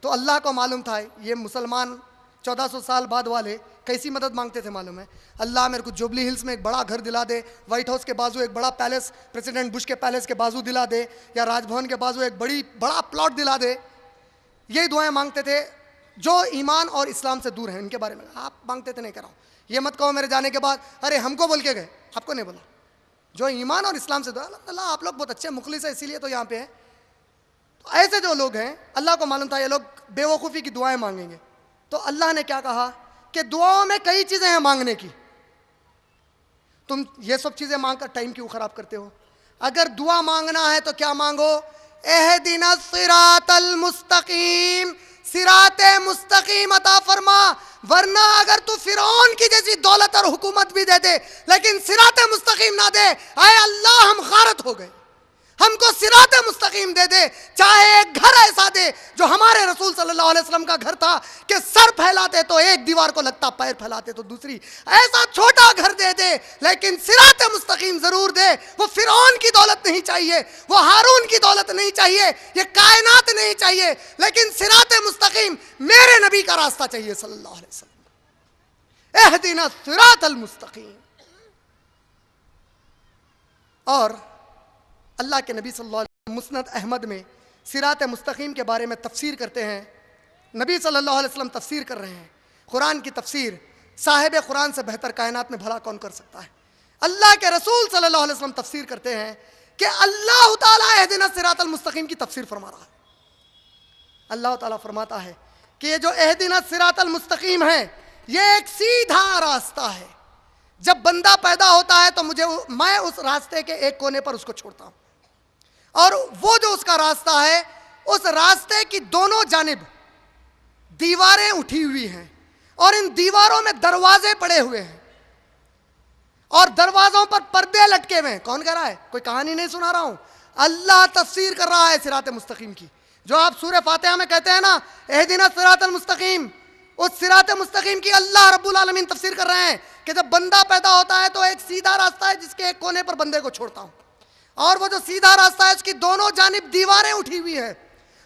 تو اللہ کو معلوم تھا, یہ مسلمان 1400 سال بعد والے کیسی مدد مانگتے تھے معلوم ہے, اللہ میرے کو جوبلی ہلز میں ایک بڑا گھر دلا دے, وائٹ ہاؤس کے بازو ایک بڑا پیلس, پریزیڈنٹ بش کے پیلس کے بازو دلا دے, یا راج بھون کے بازو ایک بڑا پلاٹ دلا دے. یہی دعائیں مانگتے تھے جو ایمان اور اسلام سے دور ہیں. ان کے بارے میں آپ مانگتے تھے, نہیں کراؤ, یہ مت کہو میرے جانے کے بعد ارے ہم کو بول کے گئے, آپ کو نہیں بولا. جو ایمان اور اسلام سے دور, الحمدللہ آپ لوگ بہت اچھے مخلص ہیں اسی لیے تو یہاں پہ ہیں. تو ایسے جو لوگ ہیں اللہ کو معلوم تھا یہ لوگ بے وقوفی کی دعائیں مانگیں گے. تو اللہ نے کیا کہا کہ دعاؤں میں کئی چیزیں ہیں مانگنے کی, تم یہ سب چیزیں مانگ کر ٹائم کیوں خراب کرتے ہو؟ اگر دعا مانگنا ہے تو کیا مانگو؟ اہدنا الصراط المستقیم, صراط مستقیم عطا فرما. ورنہ اگر تو فرعون کی جیسی دولت اور حکومت بھی دے دے لیکن صراط مستقیم نہ دے, اے اللہ ہم غارت ہو گئے. ہم کو صراط مستقیم دے دے, چاہے ایک گھر ایسا دے جو ہمارے رسول صلی اللہ علیہ وسلم کا گھر تھا کہ سر پھیلاتے تو ایک دیوار کو لگتا, پیر پھیلاتے تو دوسری. ایسا چھوٹا گھر دے دے لیکن صراط مستقیم ضرور دے. وہ فرعون کی دولت نہیں چاہیے, وہ ہارون کی دولت نہیں چاہیے, یہ کائنات نہیں چاہیے, لیکن صراط مستقیم میرے نبی کا راستہ چاہیے صلی اللہ علیہ وسلم. اہدنا الصراط المستقیم. اور اللہ کے نبی صلی اللہ علیہ وسلم مسند احمد میں صراط مستقیم کے بارے میں تفسیر کرتے ہیں. نبی صلی اللہ علیہ وسلم تفسیر کر رہے ہیں. قرآن کی تفسیر صاحب قرآن سے بہتر کائنات میں بھلا کون کر سکتا ہے؟ اللہ کے رسول صلی اللہ علیہ وسلم تفسیر کرتے ہیں کہ اللہ تعالیٰ اہدنا الصراط المستقیم کی تفسیر فرما رہا ہے. اللہ تعالیٰ فرماتا ہے کہ یہ جو اہدنا الصراط المستقیم ہے یہ ایک سیدھا راستہ ہے. جب بندہ پیدا ہوتا ہے تو میں اس راستے کے ایک کونے پر اس کو چھوڑتا ہوں, اور وہ جو اس کا راستہ ہے اس راستے کی دونوں جانب دیواریں اٹھی ہوئی ہیں, اور ان دیواروں میں دروازے پڑے ہوئے ہیں, اور دروازوں پر پردے لٹکے ہوئے ہیں. کون کہہ رہا ہے؟ کوئی کہانی نہیں سنا رہا ہوں, اللہ تفسیر کر رہا ہے صراط مستقیم کی. جو آپ سورہ فاتحہ میں کہتے ہیں نا اہدنا الصراط المستقیم, اس صراط مستقیم کی اللہ رب العالمین تفسیر کر رہے ہیں کہ جب بندہ پیدا ہوتا ہے تو ایک سیدھا راستہ ہے جس کے ایک کونے پر بندے کو چھوڑتا ہوں, اور وہ جو سیدھا راستہ ہے اس کی دونوں جانب دیواریں اٹھی ہوئی ہیں,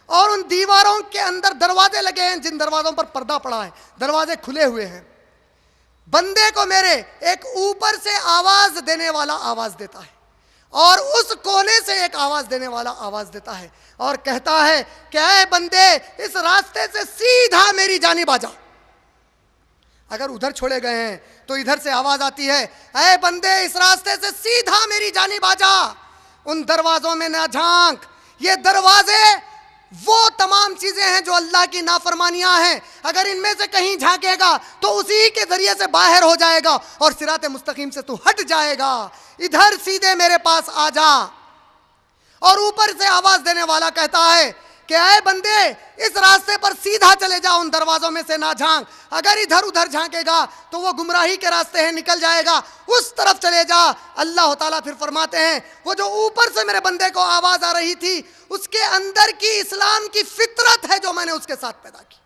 اور ان دیواروں کے اندر دروازے لگے ہیں جن دروازوں پر پردہ پڑا ہے, دروازے کھلے ہوئے ہیں. بندے کو میرے ایک اوپر سے آواز دینے والا آواز دیتا ہے, اور اس کونے سے ایک آواز دینے والا آواز دیتا ہے, اور کہتا ہے کہ اے بندے اس راستے سے سیدھا میری جانب آ جا. اگر ادھر چھوڑے گئے ہیں تو ادھر سے آواز آتی ہے اے بندے اس راستے سے سیدھا میری جانب آ جا, ان دروازوں میں نہ جھانک. یہ دروازے وہ تمام چیزیں ہیں جو اللہ کی نافرمانیاں ہیں, اگر ان میں سے کہیں جھانکے گا تو اسی کے ذریعے سے باہر ہو جائے گا اور صراط مستقیم سے تو ہٹ جائے گا. ادھر سیدھے میرے پاس آ جا. اور اوپر سے آواز دینے والا کہتا ہے کہ اے بندے اس راستے پر سیدھا چلے جا, ان دروازوں میں سے نہ جھانک. اگر ادھر ادھر جھانکے گا تو وہ گمراہی کے راستے ہیں, نکل جائے گا, اس طرف چلے جا. اللہ تعالیٰ پھر فرماتے ہیں وہ جو اوپر سے میرے بندے کو آواز آ رہی تھی اس کے اندر کی اسلام کی فطرت ہے جو میں نے اس کے ساتھ پیدا کی.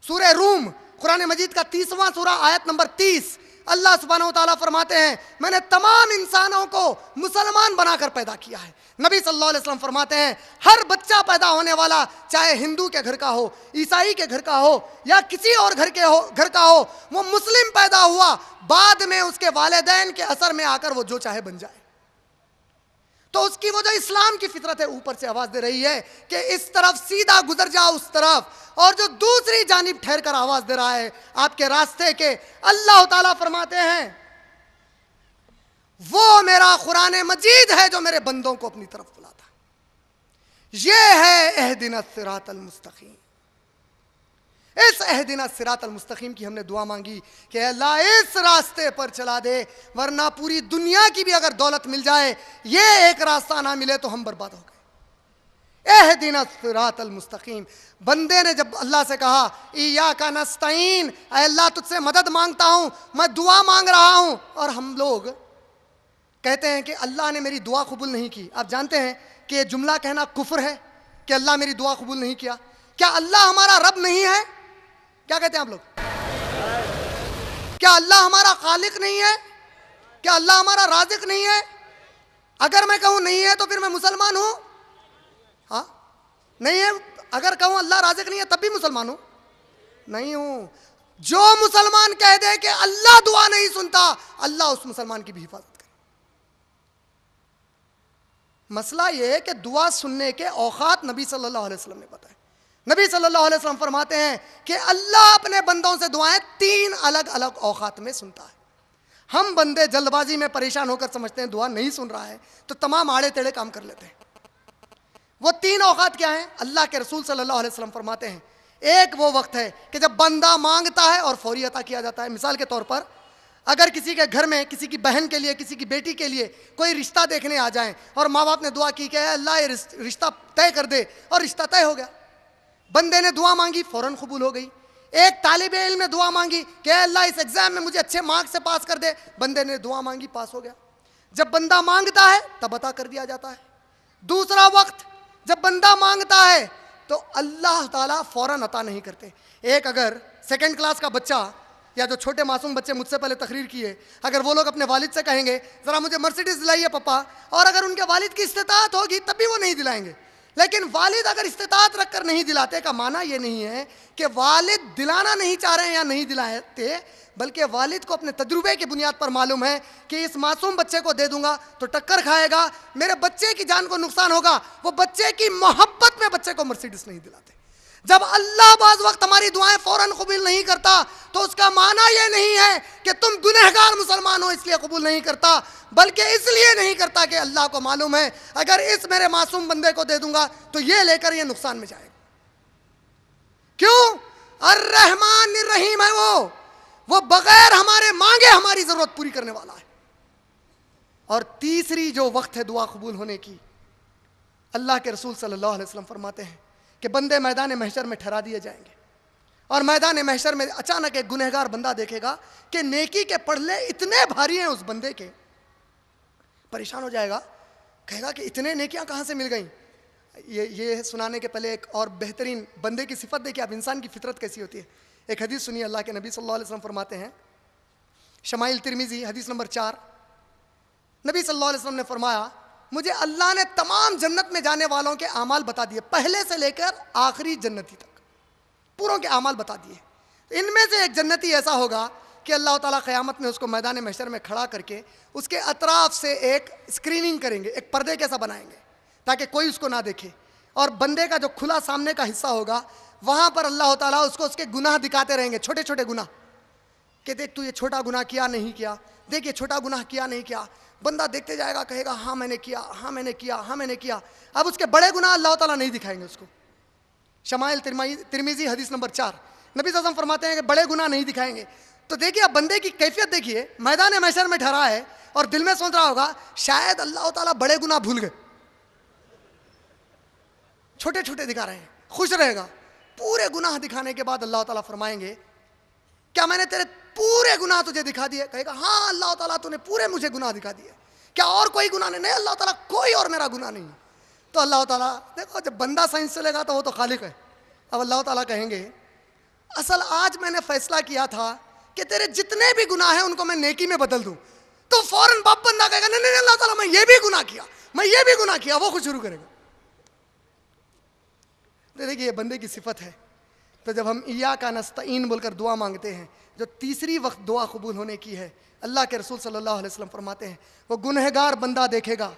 سورہ روم قرآن مجید کا 30واں سورہ آیت نمبر 30, اللہ سبحانہ و تعالیٰ فرماتے ہیں میں نے تمام انسانوں کو مسلمان بنا کر پیدا کیا ہے. نبی صلی اللہ علیہ وسلم فرماتے ہیں ہر بچہ پیدا ہونے والا چاہے ہندو کے گھر کا ہو, عیسائی کے گھر کا ہو, یا کسی اور گھر کا ہو, وہ مسلم پیدا ہوا, بعد میں اس کے والدین کے اثر میں آ کر وہ جو چاہے بن جائے. تو اس کی وہ جو اسلام کی فطرت ہے اوپر سے آواز دے رہی ہے کہ اس طرف سیدھا گزر جاؤ اس طرف, اور جو دوسری جانب ٹھہر کر آواز دے رہا ہے آپ کے راستے کے, اللہ تعالیٰ فرماتے ہیں وہ میرا قرآن مجید ہے جو میرے بندوں کو اپنی طرف بلاتا. یہ ہے اہدنا الصراط المستقیم. اس اہدنا الصراط المستقیم کی ہم نے دعا مانگی کہ اللہ اس راستے پر چلا دے, ورنہ پوری دنیا کی بھی اگر دولت مل جائے یہ ایک راستہ نہ ملے تو ہم برباد ہو گئے. اہدنا الصراط المستقیم. بندے نے جب اللہ سے کہا ایاک نستعین, اے اللہ تجھ سے مدد مانگتا ہوں, میں دعا مانگ رہا ہوں, اور ہم لوگ کہتے ہیں کہ اللہ نے میری دعا قبول نہیں کی. آپ جانتے ہیں کہ یہ جملہ کہنا کفر ہے کہ اللہ میری دعا قبول نہیں کیا. کیا اللہ ہمارا رب نہیں ہے؟ کیا کہتے ہیں آپ لوگ؟ کیا اللہ ہمارا خالق نہیں ہے؟ کیا اللہ ہمارا رازق نہیں ہے؟ اگر میں کہوں نہیں ہے تو پھر میں مسلمان ہوں؟ ہاں نہیں ہے. اگر کہوں اللہ رازق نہیں ہے تب بھی مسلمان ہوں؟ نہیں ہوں. جو مسلمان کہہ دے کہ اللہ دعا نہیں سنتا, اللہ اس مسلمان کی بھی حفاظت کرے. مسئلہ یہ ہے کہ دعا سننے کے اوقات نبی صلی اللہ علیہ وسلم نے بتائے. نبی صلی اللہ علیہ وسلم فرماتے ہیں کہ اللہ اپنے بندوں سے دعائیں 3 الگ الگ اوقات میں سنتا ہے. ہم بندے جلد بازی میں پریشان ہو کر سمجھتے ہیں دعا نہیں سن رہا ہے تو تمام آڑے ٹیڑے کام کر لیتے ہیں. وہ 3 اوقات کیا ہیں؟ اللہ کے رسول صلی اللہ علیہ وسلم فرماتے ہیں ایک وہ وقت ہے کہ جب بندہ مانگتا ہے اور فوری عطا کیا جاتا ہے. مثال کے طور پر اگر کسی کے گھر میں کسی کی بہن کے لیے, کسی کی بیٹی کے لیے کوئی رشتہ دیکھنے آ جائیں اور ماں باپ نے دعا کی کہ اے اللہ یہ رشتہ طے کر دے, اور رشتہ طے ہو گیا. بندے نے دعا مانگی, فوراً قبول ہو گئی. ایک طالب علم نے دعا مانگی کہ اے اللہ اس ایگزام میں مجھے اچھے مارکس سے پاس کر دے, بندے نے دعا مانگی, پاس ہو گیا. جب بندہ مانگتا ہے تب عطا کر دیا جاتا ہے. دوسرا وقت جب بندہ مانگتا ہے تو اللہ تعالیٰ فوراً عطا نہیں کرتے. ایک اگر 2nd کلاس کا بچہ یا جو چھوٹے معصوم بچے مجھ سے پہلے تقریر کیے, اگر وہ لوگ اپنے والد سے کہیں گے ذرا مجھے مرسیڈیز دلائیے پپا, اور اگر ان کے والد کی استطاعت ہوگی تب بھی وہ نہیں دلائیں گے. لیکن والد اگر استطاعت رکھ کر نہیں دلاتے کا معنی یہ نہیں ہے کہ والد دلانا نہیں چاہ رہے ہیں یا نہیں دلاتے, بلکہ والد کو اپنے تجربے کی بنیاد پر معلوم ہے کہ اس معصوم بچے کو دے دوں گا تو ٹکر کھائے گا, میرے بچے کی جان کو نقصان ہوگا. وہ بچے کی محبت میں بچے کو مرسیڈیز نہیں دلاتے. جب اللہ بعض وقت ہماری دعائیں فوراً قبول نہیں کرتا تو اس کا معنی یہ نہیں ہے کہ تم گنہگار مسلمان ہو اس لیے قبول نہیں کرتا، بلکہ اس لیے نہیں کرتا کہ اللہ کو معلوم ہے اگر اس میرے معصوم بندے کو دے دوں گا تو یہ لے کر یہ نقصان میں جائے گا۔ کیوں؟ الرحمن الرحیم ہے وہ بغیر ہمارے مانگے ہماری ضرورت پوری کرنے والا ہے۔ اور تیسری جو وقت ہے دعا قبول ہونے کی، اللہ کے رسول صلی اللہ علیہ وسلم فرماتے ہیں کہ بندے میدان محشر میں ٹھہرا دیے جائیں گے، اور میدان محشر میں اچانک ایک گنہگار بندہ دیکھے گا کہ نیکی کے پڑھلے اتنے بھاری ہیں اس بندے کے، پریشان ہو جائے گا، کہے گا کہ اتنے نیکیاں کہاں سے مل گئیں۔ یہ سنانے کے پہلے ایک اور بہترین بندے کی صفت دیکھیے آپ، انسان کی فطرت کیسی ہوتی ہے۔ ایک حدیث سنیے، اللہ کے نبی صلی اللہ علیہ وسلم فرماتے ہیں، شمائل ترمذی حدیث نمبر 4، نبی صلی اللہ علیہ وسلم نے فرمایا مجھے اللہ نے تمام جنت میں جانے والوں کے اعمال بتا دیے، پہلے سے لے کر آخری جنتی تک پوروں کے اعمال بتا دیے۔ ان میں سے ایک جنتی ایسا ہوگا کہ اللہ تعالیٰ قیامت میں اس کو میدان محشر میں کھڑا کر کے اس کے اطراف سے ایک اسکریننگ کریں گے، ایک پردے کیسا بنائیں گے تاکہ کوئی اس کو نہ دیکھے، اور بندے کا جو کھلا سامنے کا حصہ ہوگا وہاں پر اللہ تعالیٰ اس کو اس کے گناہ دکھاتے رہیں گے، چھوٹے چھوٹے گناہ، کہ دیکھ تو یہ چھوٹا گناہ کیا نہیں کیا، دیکھ یہ چھوٹا گناہ کیا نہیں کیا۔ بندہ دیکھتے جائے گا، کہے گا ہاں میں نے کیا، ہاں میں نے کیا، ہاں میں نے کیا۔ اب اس کے بڑے گناہ اللہ تعالیٰ نہیں دکھائیں گے اس کو۔ شمائل ترمذی حدیث نمبر 4، نبی صلی اللہ علیہ وسلم فرماتے ہیں کہ بڑے گناہ نہیں دکھائیں گے۔ تو دیکھیے اب بندے کی کیفیت دیکھیے، میدان محشر میں ٹھہرا ہے اور دل میں سوچ رہا ہوگا شاید اللہ تعالیٰ بڑے گناہ بھول گئے، چھوٹے چھوٹے دکھا رہے ہیں، خوش رہے گا۔ پورے گناہ دکھانے کے بعد اللہ تعالیٰ فرمائیں گے کیا میں نے تیرے پورے گناہ تجھے دکھا دیے؟ کہے گا ہاں اللہ تعالیٰ تو نے پورے مجھے گناہ دکھا دیے، کیا اور کوئی گناہ نہیں؟ نہیں اللہ تعالیٰ کوئی اور میرا گناہ نہیں۔ تو اللہ تعالیٰ دیکھو جب بندہ سائنس چلے گا تو وہ تو خالق ہے۔ اب اللہ تعالیٰ کہیں گے اصل آج میں نے فیصلہ کیا تھا کہ تیرے جتنے بھی گناہ ہیں ان کو میں نیکی میں بدل دوں۔ تو فوراً باپ بندہ کہے گا نہیں نہیں اللہ تعالیٰ میں یہ بھی گناہ کیا، میں یہ بھی گناہ کیا، وہ خود شروع کرے گا۔ دیکھیے یہ بندے کی صفت ہے۔ تو جب ہم ایاک نستعین بول کر دعا مانگتے ہیں، جو تیسری وقت دعا قبول ہونے کی ہے، اللہ کے رسول صلی اللہ علیہ وسلم فرماتے ہیں وہ گنہگار بندہ دیکھے گا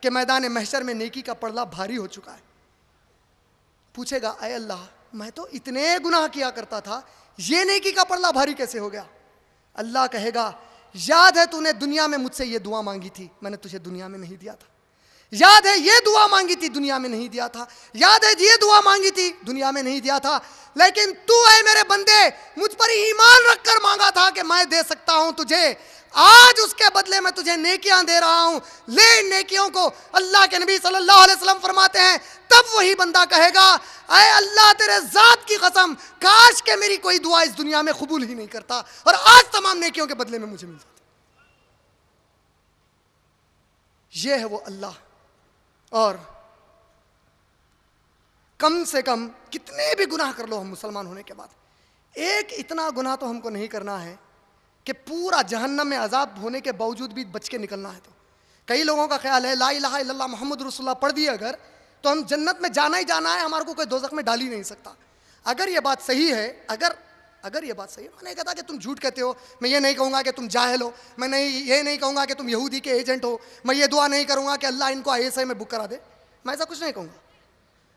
کہ میدان محشر میں نیکی کا پڑلا بھاری ہو چکا ہے، پوچھے گا اے اللہ میں تو اتنے گناہ کیا کرتا تھا، یہ نیکی کا پڑلا بھاری کیسے ہو گیا؟ اللہ کہے گا یاد ہے تو نے دنیا میں مجھ سے یہ دعا مانگی تھی، میں نے تجھے دنیا میں نہیں دیا تھا، یاد ہے یہ دعا مانگی تھی دنیا میں نہیں دیا تھا، یاد ہے یہ دعا مانگی تھی دنیا میں نہیں دیا تھا، لیکن تو اے میرے بندے مجھ پر ایمان رکھ کر مانگا تھا کہ میں دے سکتا ہوں تجھے، آج اس کے بدلے میں تجھے نیکیاں دے رہا ہوں، لے ان نیکیوں کو۔ اللہ کے نبی صلی اللہ علیہ وسلم فرماتے ہیں تب وہی بندہ کہے گا اے اللہ تیرے ذات کی قسم کاش کہ میری کوئی دعا اس دنیا میں قبول ہی نہیں کرتا اور آج تمام نیکیوں کے بدلے میں مجھے مل جاتا۔ یہ ہے وہ اللہ۔ اور کم سے کم کتنے بھی گناہ کر لو ہم مسلمان ہونے کے بعد، ایک اتنا گناہ تو ہم کو نہیں کرنا ہے کہ پورا جہنم میں عذاب ہونے کے باوجود بھی بچ کے نکلنا ہے۔ تو کئی لوگوں کا خیال ہے لا الہ الا اللہ محمد رسول اللہ پڑھ دیے اگر تو ہم جنت میں جانا ہی جانا ہے، ہمارے کو کوئی دوزخ میں ڈال ہی نہیں سکتا۔ اگر یہ بات صحیح ہے، اگر یہ بات صحیح ہے، میں نہیں کہتا کہ تم جھوٹ کہتے ہو، میں یہ نہیں کہوں گا کہ تم جاہل ہو، میں یہ نہیں کہوں گا کہ تم یہودی کے ایجنٹ ہو، میں یہ دعا نہیں کروں گا کہ اللہ ان کو ISI میں بک کرا دے، میں ایسا کچھ نہیں کہوں گا۔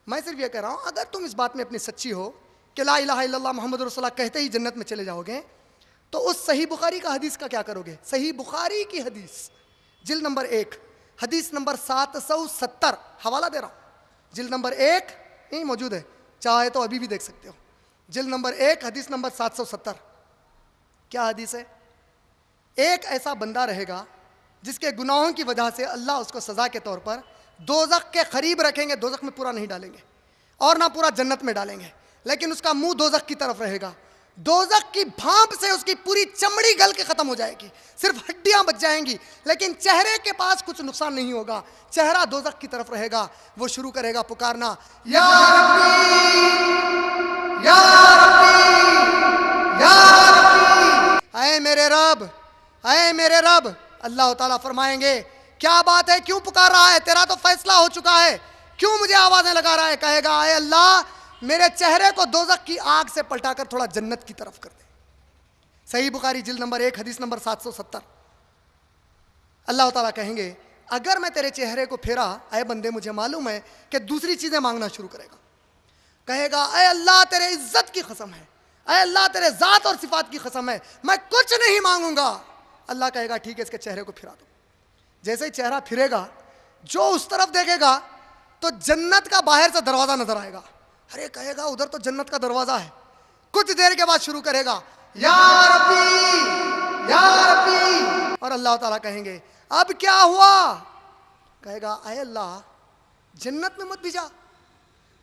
میں صرف یہ کہہ رہا ہوں اگر تم اس بات میں اپنی سچی ہو کہ لا الہ الا اللہ محمد رسول اللہ کہتے ہی جنت میں چلے جاؤ گے، تو اس صحیح بخاری کا حدیث کا کیا کرو گے؟ صحیح بخاری کی حدیث جلد نمبر 1 حدیث نمبر 770 حوالہ دے رہا ہوں، جلد نمبر 1 یہیں موجود ہے، چاہے تو ابھی بھی دیکھ سکتے ہو، جلد نمبر 1 حدیث نمبر 770۔ کیا حدیث ہے؟ ایک ایسا بندہ رہے گا جس کے گناہوں کی وجہ سے اللہ اس کو سزا کے طور پر دوزخ کے قریب رکھیں گے، دوزخ میں پورا نہیں ڈالیں گے اور نہ پورا جنت میں ڈالیں گے، لیکن اس کا منہ دوزخ کی طرف رہے گا، دوزخ کی بھانپ سے اس کی پوری چمڑی گل کے ختم ہو جائے گی، صرف ہڈیاں بچ جائیں گی، لیکن چہرے کے پاس کچھ نقصان نہیں ہوگا، چہرہ دوزخ کی طرف رہے گا۔ وہ شروع کرے گا پکارنا یا ربی یا ربی یا ربی، اے میرے رب اے میرے رب۔ اللہ تعالیٰ فرمائیں گے کیا بات ہے، کیوں پکار رہا ہے، تیرا تو فیصلہ ہو چکا ہے، کیوں مجھے آوازیں لگا رہا ہے؟ کہے گا اے اللہ میرے چہرے کو دوزخ کی آگ سے پلٹا کر تھوڑا جنت کی طرف کر دے۔ صحیح بخاری جلد نمبر 1 حدیث نمبر 770۔ اللہ تعالیٰ کہیں گے اگر میں تیرے چہرے کو پھیرا اے بندے مجھے معلوم ہے کہ دوسری چیزیں مانگنا شروع کرے گا، کہے گا اے اللہ تیرے عزت کی قسم ہے، اے اللہ تیرے ذات اور صفات کی قسم ہے، میں کچھ نہیں مانگوں گا۔ اللہ کہے گا ٹھیک ہے، اس کے چہرے کو پھرا دو۔ جیسے ہی چہرہ پھرے گا، جو اس طرف دیکھے گا تو جنت کا باہر سے دروازہ نظر آئے گا۔ ارے کہے گا ادھر تو جنت کا دروازہ ہے۔ کچھ دیر کے بعد شروع کرے گا یا ربی یا ربی، اور اللہ تعالیٰ کہیں گے اب کیا ہوا؟ کہے گا اے اللہ جنت میں مت بھیجا،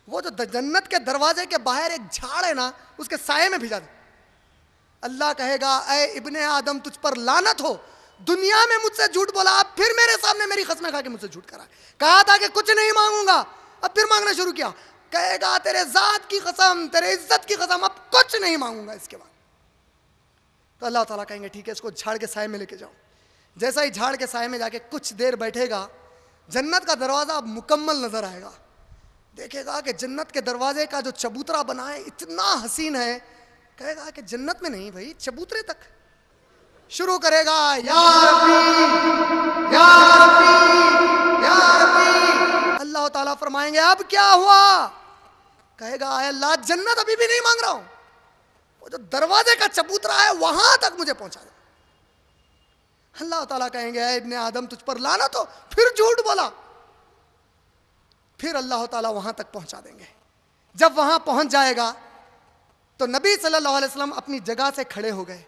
وہ جو جنت کے دروازے کے باہر ایک جھاڑ ہے نا، اس کے سائے میں بھیجا دے۔ اللہ کہے گا اے ابن آدم تجھ پر لعنت ہو، دنیا میں مجھ سے جھوٹ بولا، اب پھر میرے سامنے میری قسمیں کھا کے مجھ سے جھوٹ کرا، کہا تھا کہ کچھ نہیں مانگوں گا، اب پھر مانگنا شروع کیا۔ کہے گا تیرے ذات کی قسم، تیرے عزت کی قسم، اب کچھ نہیں مانگوں گا اس کے بعد۔ تو اللہ تعالیٰ کہیں گے ٹھیک ہے، اس کو جھاڑ کے سائے میں لے کے جاؤ۔ جیسا ہی جھاڑ کے سائے میں جا کے کچھ دیر بیٹھے گا، جنت کا دروازہ اب مکمل نظر آئے گا۔ دیکھے گا کہ جنت کے دروازے کا جو چبوترا بنا ہے اتنا حسین ہے، کہے گا کہ جنت میں نہیں بھائی، چبوترے تک۔ شروع کرے گا یا ربی یا ربی یا ربی۔ اللہ تعالیٰ فرمائیں گے اب کیا ہوا؟ کہے گا اے اللہ جنت ابھی بھی نہیں مانگ رہا ہوں، وہ جو دروازے کا چبوترا ہے وہاں تک مجھے پہنچا دے۔ اللہ تعالیٰ کہیں گے اے ابن آدم تجھ پر لعنت ہو، پھر جھوٹ بولا۔ پھر اللہ تعالیٰ وہاں تک پہنچا دیں گے۔ جب وہاں پہنچ جائے گا تو نبی صلی اللہ علیہ وسلم اپنی جگہ سے کھڑے ہو گئے،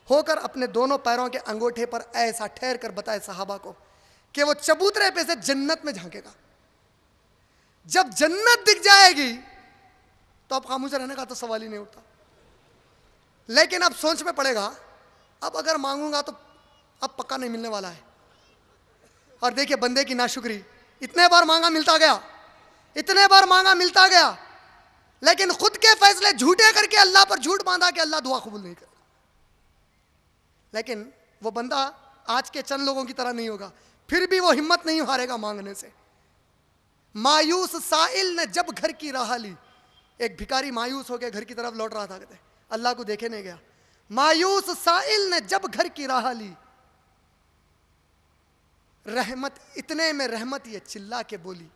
ہو کر اپنے دونوں پیروں کے انگوٹھے پر ایسا ٹھہر کر بتائے صحابہ کو کہ وہ چبوترے پہ سے جنت میں جھانکے گا۔ جب جنت دکھ جائے گی تو اب خاموش رہنے کا تو سوال ہی نہیں اٹھتا، لیکن اب سوچ میں پڑے گا اب اگر مانگوں گا تو اب پکا نہیں ملنے والا ہے۔ اور دیکھیے بندے کی ناشکری، اتنے بار مانگا ملتا گیا، اتنے بار مانگا ملتا گیا، لیکن خود کے فیصلے جھوٹے کر کے اللہ پر جھوٹ باندھا کہ اللہ دعا قبول نہیں کرتا۔ لیکن وہ بندہ آج کے چند لوگوں کی طرح نہیں ہوگا، پھر بھی وہ ہمت نہیں ہارے گا مانگنے سے۔ مایوس سائل نے جب گھر کی راہ لی، ایک بھکاری مایوس ہو کے گھر کی طرف لوٹ رہا تھا، کہتے اللہ کو دیکھے نہیں گیا۔ مایوس سائل نے جب گھر کی راہ لی، رحمت اتنے میں رحمت یہ چلا کے بولی،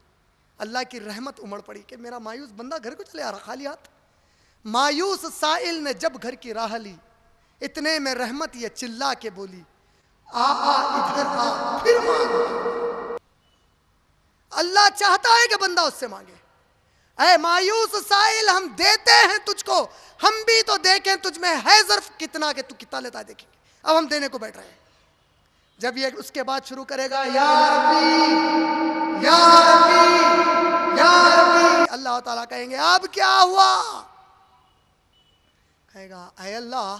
اللہ کی رحمت امڑ پڑی کہ میرا مایوس بندہ گھر کو چلے آ رہا خالی ہاتھ۔ مایوس سائل نے جب گھر کی راہ لی، اتنے میں رحمت یہ چلا کے بولی ادھر آ پھر مانگ۔ اللہ چاہتا ہے کہ بندہ اس سے مانگے۔ اے مایوس سائل ہم دیتے ہیں تجھ کو، ہم بھی تو دیکھیں تجھ میں ہے ظرف کتنا کہ تو کتنا لیتا ہے دیکھیں گے۔ اب ہم دینے کو بیٹھ رہے ہیں۔ جب یہ اس کے بعد شروع کرے گا یا ربی یا ربی یا ربی، اللہ تعالیٰ کہیں گے اب کیا ہوا؟ کہے گا اے اللہ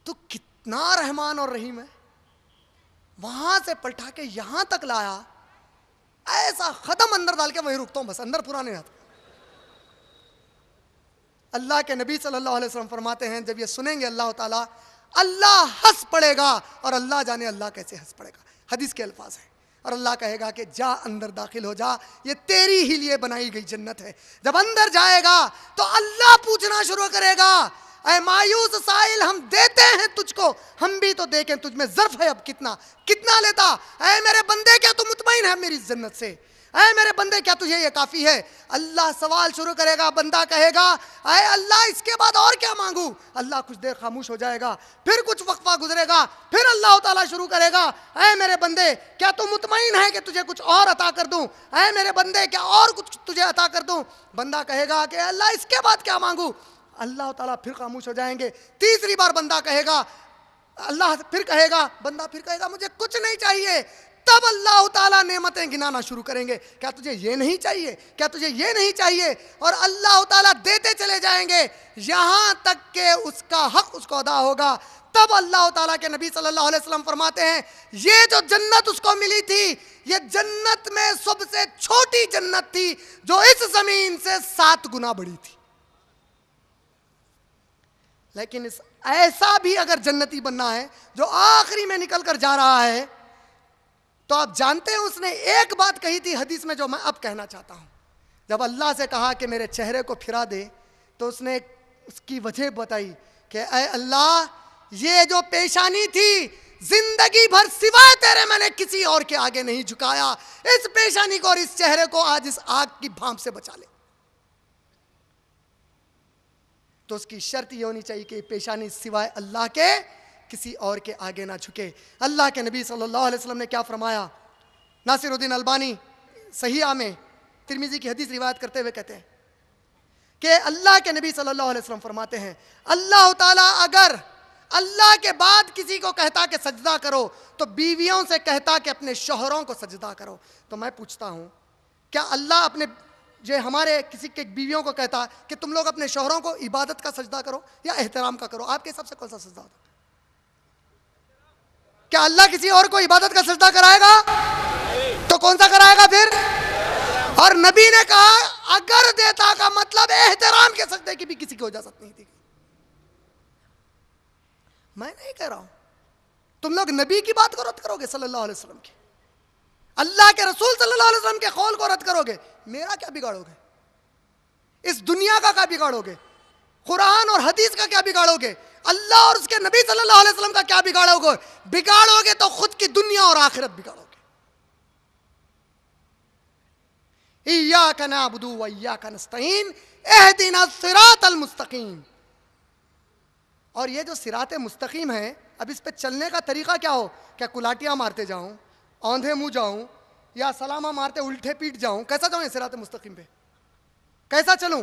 تو کتنا رحمان اور رحیم ہے، وہاں سے پلٹا کے یہاں تک لایا، ایسا قدم اندر ڈال کے وہیں رکتا ہوں، بس اندر پورا نہیں آتا۔ اللہ کے نبی صلی اللہ علیہ وسلم فرماتے ہیں جب یہ سنیں گے اللہ تعالیٰ، اللہ ہنس پڑے گا، اور اللہ جانے اللہ کیسے ہنس پڑے گا، حدیث کے الفاظ ہیں۔ اور اللہ کہے گا کہ جا اندر داخل ہو جا، یہ تیری ہی لیے بنائی گئی جنت ہے۔ جب اندر جائے گا تو اللہ پوچھنا شروع کرے گا اے مایوس سائل ہم دیتے ہیں تجھ کو، ہم بھی تو دیکھیں تجھ میں ظرف ہے اب کتنا کتنا لیتا۔ اے میرے بندے کیا تو مطمئن ہے میری جنت سے؟ اے میرے بندے کیا تجھے یہ کافی ہے؟ اللہ سوال شروع کرے گا، بندہ کہے گا اے اللہ اس کے بعد اور کیا مانگوں؟ اللہ کچھ دیر خاموش ہو جائے گا، پھر کچھ وقفہ گزرے گا، پھر اللہ تعالیٰ شروع کرے گا اے میرے بندے کیا تو مطمئن ہے کہ تجھے کچھ اور عطا کر دوں؟ اے میرے بندے کیا اور کچھ تجھے عطا کر دوں؟ بندہ کہے گا کہ اللہ اس کے بعد کیا مانگوں؟ اللہ تعالیٰ پھر خاموش ہو جائیں گے۔ تیسری بار بندہ کہے گا، اللہ پھر کہے گا، بندہ پھر کہے گا مجھے کچھ نہیں چاہیے۔ تب اللہ تعالیٰ نعمتیں گنانا شروع کریں گے، کیا تجھے یہ نہیں چاہیے؟ کیا تجھے یہ نہیں چاہیے؟ اور اللہ تعالیٰ دیتے چلے جائیں گے یہاں تک کہ اس کا حق اس کو ادا ہوگا۔ تب اللہ تعالیٰ کے نبی صلی اللہ علیہ وسلم فرماتے ہیں یہ جو جنت اس کو ملی تھی، یہ جنت میں سب سے چھوٹی جنت تھی جو اس زمین سے 7 گنا بڑی تھی۔ لیکن ایسا بھی اگر جنتی بننا ہے جو آخری میں نکل کر جا رہا ہے، تو آپ جانتے ہیں اس نے ایک بات کہی تھی حدیث میں جو میں اب کہنا چاہتا ہوں۔ جب اللہ سے کہا کہ میرے چہرے کو پھرا دے، تو اس نے اس کی وجہ بتائی کہ اے اللہ یہ جو پیشانی تھی زندگی بھر سوائے تیرے میں نے کسی اور کے آگے نہیں جھکایا، اس پیشانی کو اور اس چہرے کو آج اس آگ کی بھانپ سے بچا لے۔ تو اس کی شرط یہ ہونی چاہیے کہ پیشانی سوائے اللہ کے کسی اور کے آگے نہ جھکے. اللہ کے نبی صلی اللہ علیہ وسلم نے کیا فرمایا؟ ناصر الدین البانی صحیحہ میں ترمذی کی حدیث روایت کرتے ہوئے کہتے ہیں کہ اللہ کے نبی صلی اللہ علیہ وسلم فرماتے ہیں اللہ تعالیٰ اگر اللہ کے بعد کسی کو کہتا کہ سجدہ کرو تو بیویوں سے کہتا کہ اپنے شوہروں کو سجدہ کرو. تو میں پوچھتا ہوں کیا اللہ اپنے جو ہمارے کسی کے بیویوں کو کہتا کہ تم لوگ اپنے شوہروں کو عبادت کا سجدہ کرو یا احترام کا کرو؟ آپ کے حساب سے کون سا سجدہ ہوتا؟ کیا اللہ کسی اور کو عبادت کا سجدہ کرائے گا؟ تو کون سا کرائے گا پھر؟ اور نبی نے کہا اگر دیتا کا مطلب احترام کے سجدے کی بھی کسی کو اجازت نہیں تھی. میں نہیں کہہ رہا ہوں تم لوگ نبی کی بات کو رد کرو گے صلی اللہ علیہ وسلم کی, اللہ کے رسول صلی اللہ علیہ وسلم کے قول کو رد کرو گے, میرا کیا بگاڑو گے؟ اس دنیا کا کیا بگاڑو گے؟ قرآن اور حدیث کا کیا بگاڑو گے؟ اللہ اور اس کے نبی صلی اللہ علیہ وسلم کا کیا بگاڑو گے؟ بگاڑو گے تو خود کی دنیا اور آخرت بگاڑو گے. ایاک نعبد و ایاک نستعین اہدنا الصراط المستقیم. اور یہ جو صراط مستقیم ہے, اب اس پہ چلنے کا طریقہ کیا ہو؟ کیا کلاٹیاں مارتے جاؤں, اوندھے منہ جاؤں, یا سلامہ مارتے الٹے پیٹ جاؤں؟ کیسا جاؤں صراط مستقیم پہ؟ کیسا چلوں؟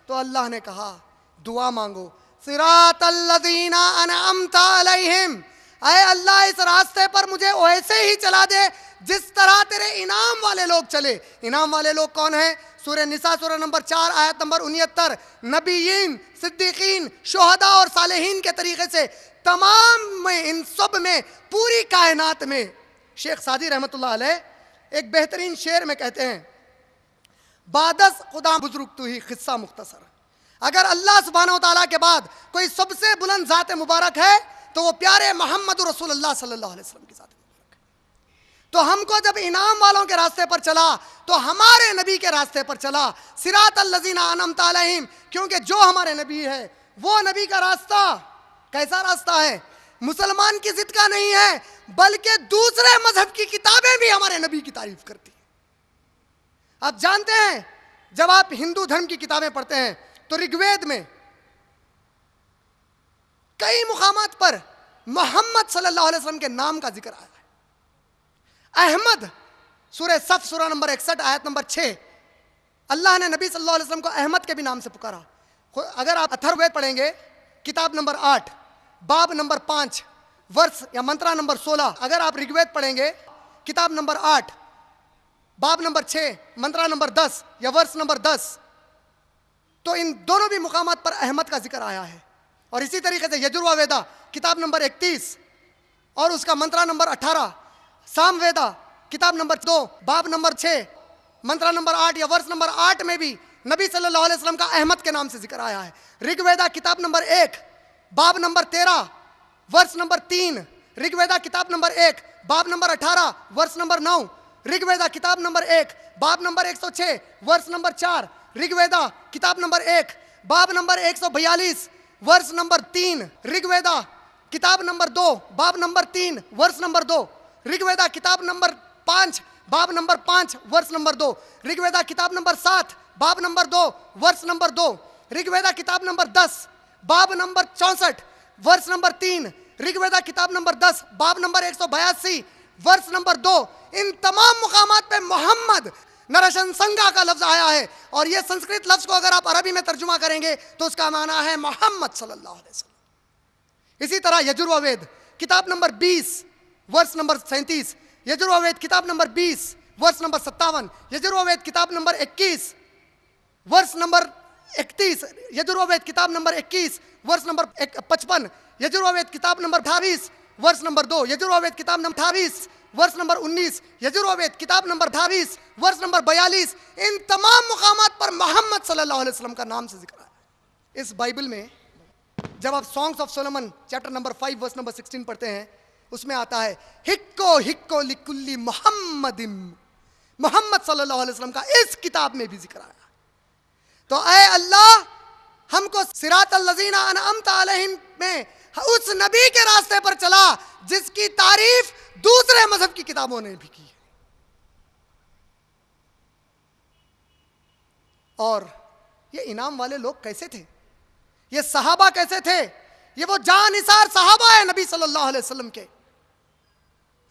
تو اللہ نے کہا دعا مانگو صراط الذین انعمت علیہم, اے اللہ اس راستے پر مجھے ویسے ہی چلا دے جس طرح تیرے انعام والے لوگ چلے. انعام والے لوگ کون ہیں؟ سورہ نساء سورہ نمبر 4 آیت نمبر 69, نبیین, صدیقین, شہداء اور صالحین کے طریقے سے تمام میں, ان سب میں, پوری کائنات میں. شیخ سعدی رحمۃ اللہ علیہ ایک بہترین شعر میں کہتے ہیں بادس خدا بزرگ تو ہی قصہ مختصر. اگر اللہ سبحانہ و تعالیٰ کے بعد کوئی سب سے بلند ذات مبارک ہے تو وہ پیارے محمد رسول اللہ صلی اللہ علیہ وسلم کی ذات مبارک ہے. تو ہم کو جب انعام والوں کے راستے پر چلا تو ہمارے نبی کے راستے پر چلا, صراط الذین انعمت علیہم, کیونکہ جو ہمارے نبی ہے وہ نبی کا راستہ کیسا راستہ ہے؟ مسلمان کی ضد کا نہیں ہے, بلکہ دوسرے مذہب کی کتابیں بھی ہمارے نبی کی تعریف کرتی ہیں. آپ جانتے ہیں جب آپ ہندو دھرم کی کتابیں پڑھتے ہیں تو رگ وید میں کئی مقامات پر محمد صلی اللہ علیہ وسلم کے نام کا ذکر آیا ہے. احمد, سورہ صف سورہ نمبر 61 آیت نمبر 6, اللہ نے نبی صلی اللہ علیہ وسلم کو احمد کے بھی نام سے پکارا. اگر آپ اتھر وید پڑھیں گے کتاب نمبر 8 باب نمبر 5 ورس یا منترا نمبر 16, اگر آپ رگ وید پڑھیں گے کتاب نمبر 8 باب نمبر 6 منترا نمبر 10 یا ورس نمبر 10, تو ان دونوں بھی مقامات پر احمد کا ذکر آیا ہے. اور اسی طریقے سے یجروا ویدا کتاب نمبر 31 اور اس کا منترا نمبر 18, سام ویدا کتاب نمبر 2 باب نمبر 6 منترا نمبر 8 یا ورس نمبر 8 میں بھی نبی صلی اللہ علیہ وسلم کا احمد کے نام سے ذکر آیا ہے. رگ ویدا کتاب نمبر 1 باب نمبر 13 ورس نمبر 3, رگ ویدا کتاب نمبر 1 باب نمبر 18 ورس نمبر 9, رگ ویدا کتاب نمبر 1 باب نمبر 106 ورس نمبر 4, رگ ویدا کتاب نمبر 1 باب نمبر 142 ورس نمبر 3, رگ ویدا کتاب نمبر 2 باب نمبر 3 ورس نمبر 2, رگ ویدا کتاب نمبر 5 باب نمبر 5 ورس نمبر 2, رگ ویدا کتاب نمبر 7 باب نمبر 2 ورس نمبر 2, رگ ویدا کتاب نمبر 10 باب نمبر 64 ورس نمبر 3, رگ ویدا کتاب نمبر 10 باب نمبر 182 ورس نمبر 2. ان تمام مقامات پہ محمد نرشن سنگا کا لفظ آیا ہے, اور یہ سنسکرت لفظ کو اگر آپ عربی میں ترجمہ کریں گے تو اس کا معنی ہے محمد صلی اللہ علیہ وسلم. اسی طرح یجروا وید کتاب نمبر 20 ورس نمبر 37, یجروا وید کتاب نمبر 20 ورس نمبر 57, یجروا وید کتاب نمبر 21 ورس نمبر 31, یجروا وید کتاب نمبر 21 ورس نمبر 55, یجروا وید کتاب نمبر 28 ورس نمبر 2, یجروا وید کتاب نمبر 28 ورس نمبر 19, یجروا وید کتاب نمبر 28 ورس نمبر 42. ان تمام مقامات پر محمد صلی اللہ علیہ وسلم کا نام سے ذکر ہے. اس بائبل میں جب آپ songs of Solomon chapter number 5 verse number 16 پڑھتے ہیں, اس میں آتا ہے ہکو ہکو لکلی محمد, محمد صلی اللہ علیہ وسلم کا اس کتاب میں بھی ذکر آیا. تو اے اللہ ہم کو صراط الذین انعمت علیہم میں اس نبی کے راستے پر چلا جس کی تعریف دوسرے مذہب کی کتابوں نے بھی کی ہے. اور یہ انعام والے لوگ کیسے تھے؟ یہ صحابہ کیسے تھے؟ یہ وہ جاں نثار صحابہ ہیں نبی صلی اللہ علیہ وسلم کے،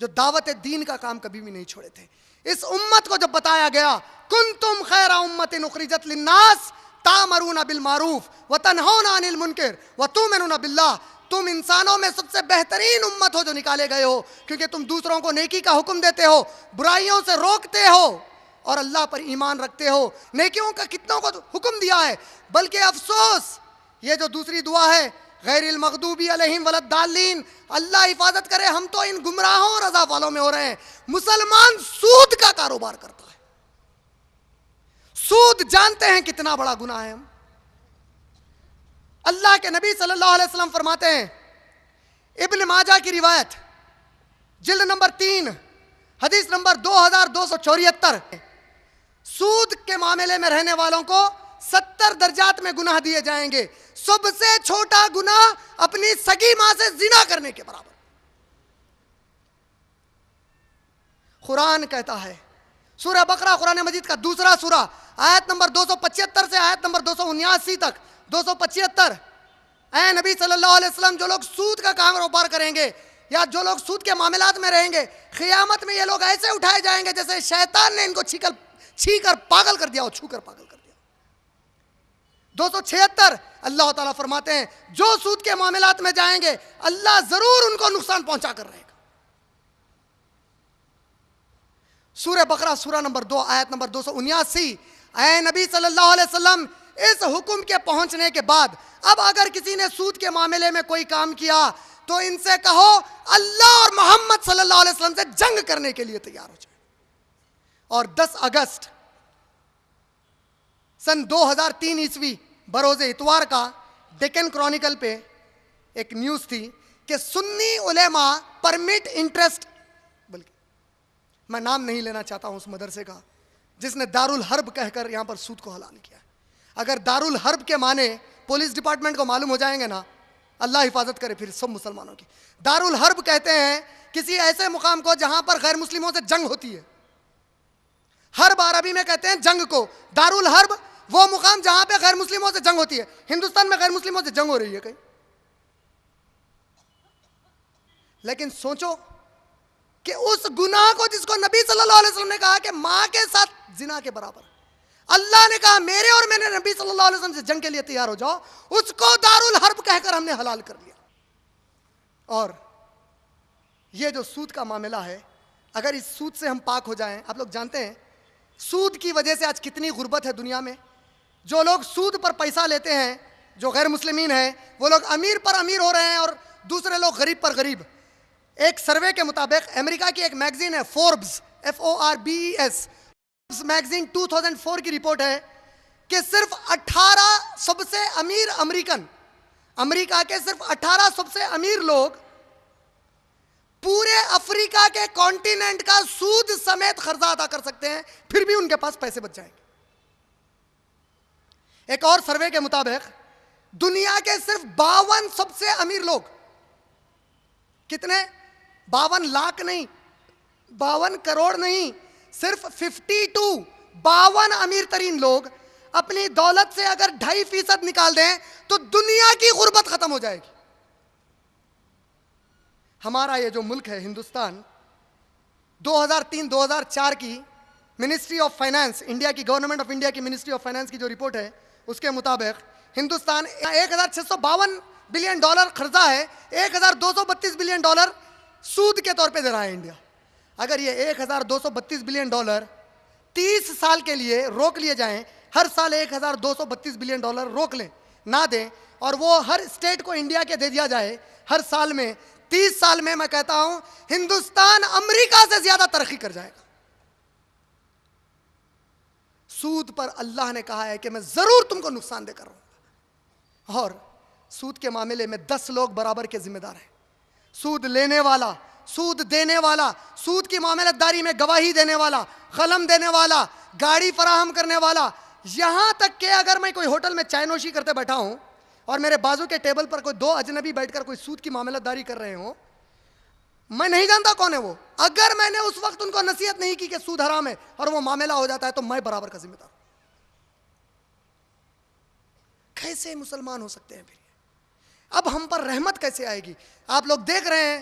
جو دعوت دین کا کام کبھی بھی نہیں چھوڑے تھے. اس امت کو جب بتایا گیا کنتم خیر امت اخرجت للناس تامرون بالمعروف وتنہون عن المنکر وتؤمنون باللہ، تم انسانوں میں سب سے بہترین امت ہو جو نکالے گئے ہو، کیونکہ تم دوسروں کو نیکی کا حکم دیتے ہو، برائیوں سے روکتے ہو اور اللہ پر ایمان رکھتے ہو. نیکیوں کا کتنوں کو حکم دیا ہے. بلکہ افسوس یہ جو دوسری دعا ہے غیر المغضوب علیہم ولا الضالین، اللہ حفاظت کرے ہم تو ان گمراہوں اور عذاب والوں میں ہو رہے ہیں. مسلمان سود کا کاروبار کرتا ہے. سود جانتے ہیں کتنا بڑا گناہ ہے. ہم اللہ کے نبی صلی اللہ علیہ وسلم فرماتے ہیں، ابن ماجہ کی روایت جلد نمبر 3 حدیث نمبر 2274، سود کے معاملے میں رہنے والوں کو 70 درجات میں گناہ دیے جائیں گے. سب سے چھوٹا گناہ اپنی سگی ماں سے زنا کرنے کے برابر. قرآن کہتا ہے، سورہ بقرہ قرآن مجید کا دوسرا سورہ، آیت نمبر 275 سے آیت نمبر 279 تک. 275، اے نبی صلی اللہ علیہ وسلم، جو لوگ سود کا کاروبار کریں گے یا جو لوگ سود کے معاملات میں رہیں گے، قیامت میں یہ لوگ ایسے اٹھائے جائیں گے جیسے شیطان نے ان کو چھی کر پاگل کر دیا ہو، چھو کر پاگل کر دیا. 276، اللہ تعالیٰ فرماتے ہیں جو سود کے معاملات میں جائیں گے اللہ ضرور ان کو نقصان پہنچا کر رہے گا. سورہ بقرہ سورہ نمبر 2 آیت نمبر 279، اے نبی صلی اللہ علیہ وسلم، اس حکم کے پہنچنے کے بعد اب اگر کسی نے سود کے معاملے میں کوئی کام کیا تو ان سے کہو اللہ اور محمد صلی اللہ علیہ وسلم سے جنگ کرنے کے لیے تیار ہو جائے. اور 10 اگست سن 2003 عیسوی بروز اتوار کا ڈیکن کرونیکل پہ ایک نیوز تھی کہ سنی علماء پرمٹ انٹرسٹ، بلکہ میں نام نہیں لینا چاہتا ہوں اس مدرسے کا، جس نے دارالحرب کہہ کر یہاں پر سود کو حلال کیا. اگر دارالحرب کے معنی پولیس ڈپارٹمنٹ کو معلوم ہو جائیں گے نا، اللہ حفاظت کرے پھر سب مسلمانوں کی. دارالحرب کہتے ہیں کسی ایسے مقام کو جہاں پر غیر مسلموں سے جنگ ہوتی ہے. حرب عربی میں کہتے ہیں جنگ کو. دارالحرب وہ مقام جہاں پہ غیر مسلموں سے جنگ ہوتی ہے. ہندوستان میں غیر مسلموں سے جنگ ہو رہی ہے کہیں؟ لیکن سوچو کہ اس گناہ کو جس کو نبی صلی اللہ علیہ وسلم نے کہا کہ ماں کے ساتھ زنا کے برابر، اللہ نے کہا میرے اور میں نے نبی صلی اللہ علیہ وسلم سے جنگ کے لیے تیار ہو جاؤ، اس کو دارالحرب کہہ کر ہم نے حلال کر لیا. اور یہ جو سود کا معاملہ ہے، اگر اس سود سے ہم پاک ہو جائیں، آپ لوگ جانتے ہیں سود کی وجہ سے آج کتنی غربت ہے دنیا میں. جو لوگ سود پر پیسہ لیتے ہیں، جو غیر مسلمین ہیں، وہ لوگ امیر پر امیر ہو رہے ہیں اور دوسرے لوگ غریب پر غریب. ایک سروے کے مطابق امریکہ کی ایک میگزین ہے فوربس، FORBES میگزین 2004 کی رپورٹ ہے کہ صرف 18 سب سے امیر امریکہ کے صرف 18 سب سے امیر لوگ پورے افریقہ کے کانٹیننٹ کا سود سمیت قرضہ ادا کر سکتے ہیں، پھر بھی ان کے پاس پیسے بچ جائیں گے. ایک اور سروے کے مطابق دنیا کے صرف 52 سب سے امیر لوگ، کتنے؟ 52 لاکھ نہیں، 52 کروڑ نہیں، صرف 52 امیر ترین لوگ اپنی دولت سے اگر 2.5% نکال دیں تو دنیا کی غربت ختم ہو جائے گی. ہمارا یہ جو ملک ہے ہندوستان، 2003-2004 کی منسٹری آف فائنانس، انڈیا کی گورنمنٹ آف انڈیا کی منسٹری آف فائنانس کی جو رپورٹ ہے اس کے مطابق ہندوستان $1,652 بلین قرضہ ہے، $1,232 بلین سود کے طور پہ دے رہا ہے انڈیا. اگر یہ $1,232 بلین 30 سال کے لیے روک لیے جائیں، ہر سال $1,232 بلین روک لیں، نہ دیں، اور وہ ہر اسٹیٹ کو انڈیا کے دے دیا جائے ہر سال میں، 30 سال میں میں کہتا ہوں ہندوستان امریکہ سے زیادہ ترقی کر جائے گا. سود پر اللہ نے کہا ہے کہ میں ضرور تم کو نقصان دے کر رہوں گا. اور سود کے معاملے میں 10 لوگ برابر کے ذمہ دار ہیں. سود لینے والا، سود دینے والا، سود کی معاملت داری میں گواہی دینے والا، قلم دینے والا، گاڑی فراہم کرنے والا. یہاں تک کہ اگر میں کوئی ہوٹل میں چائے نوشی کرتے بیٹھا ہوں اور میرے بازو کے ٹیبل پر کوئی 2 اجنبی بیٹھ کر کوئی سود کی معاملت داری کر رہے ہوں، میں نہیں جانتا کون ہے وہ، اگر میں نے اس وقت ان کو نصیحت نہیں کی کہ سود حرام ہے اور وہ معاملہ ہو جاتا ہے تو میں برابر کا ذمہ دار ہوں. کیسے مسلمان ہو سکتے ہیں پھر؟ اب ہم پر رحمت کیسے آئے گی؟ آپ لوگ دیکھ رہے ہیں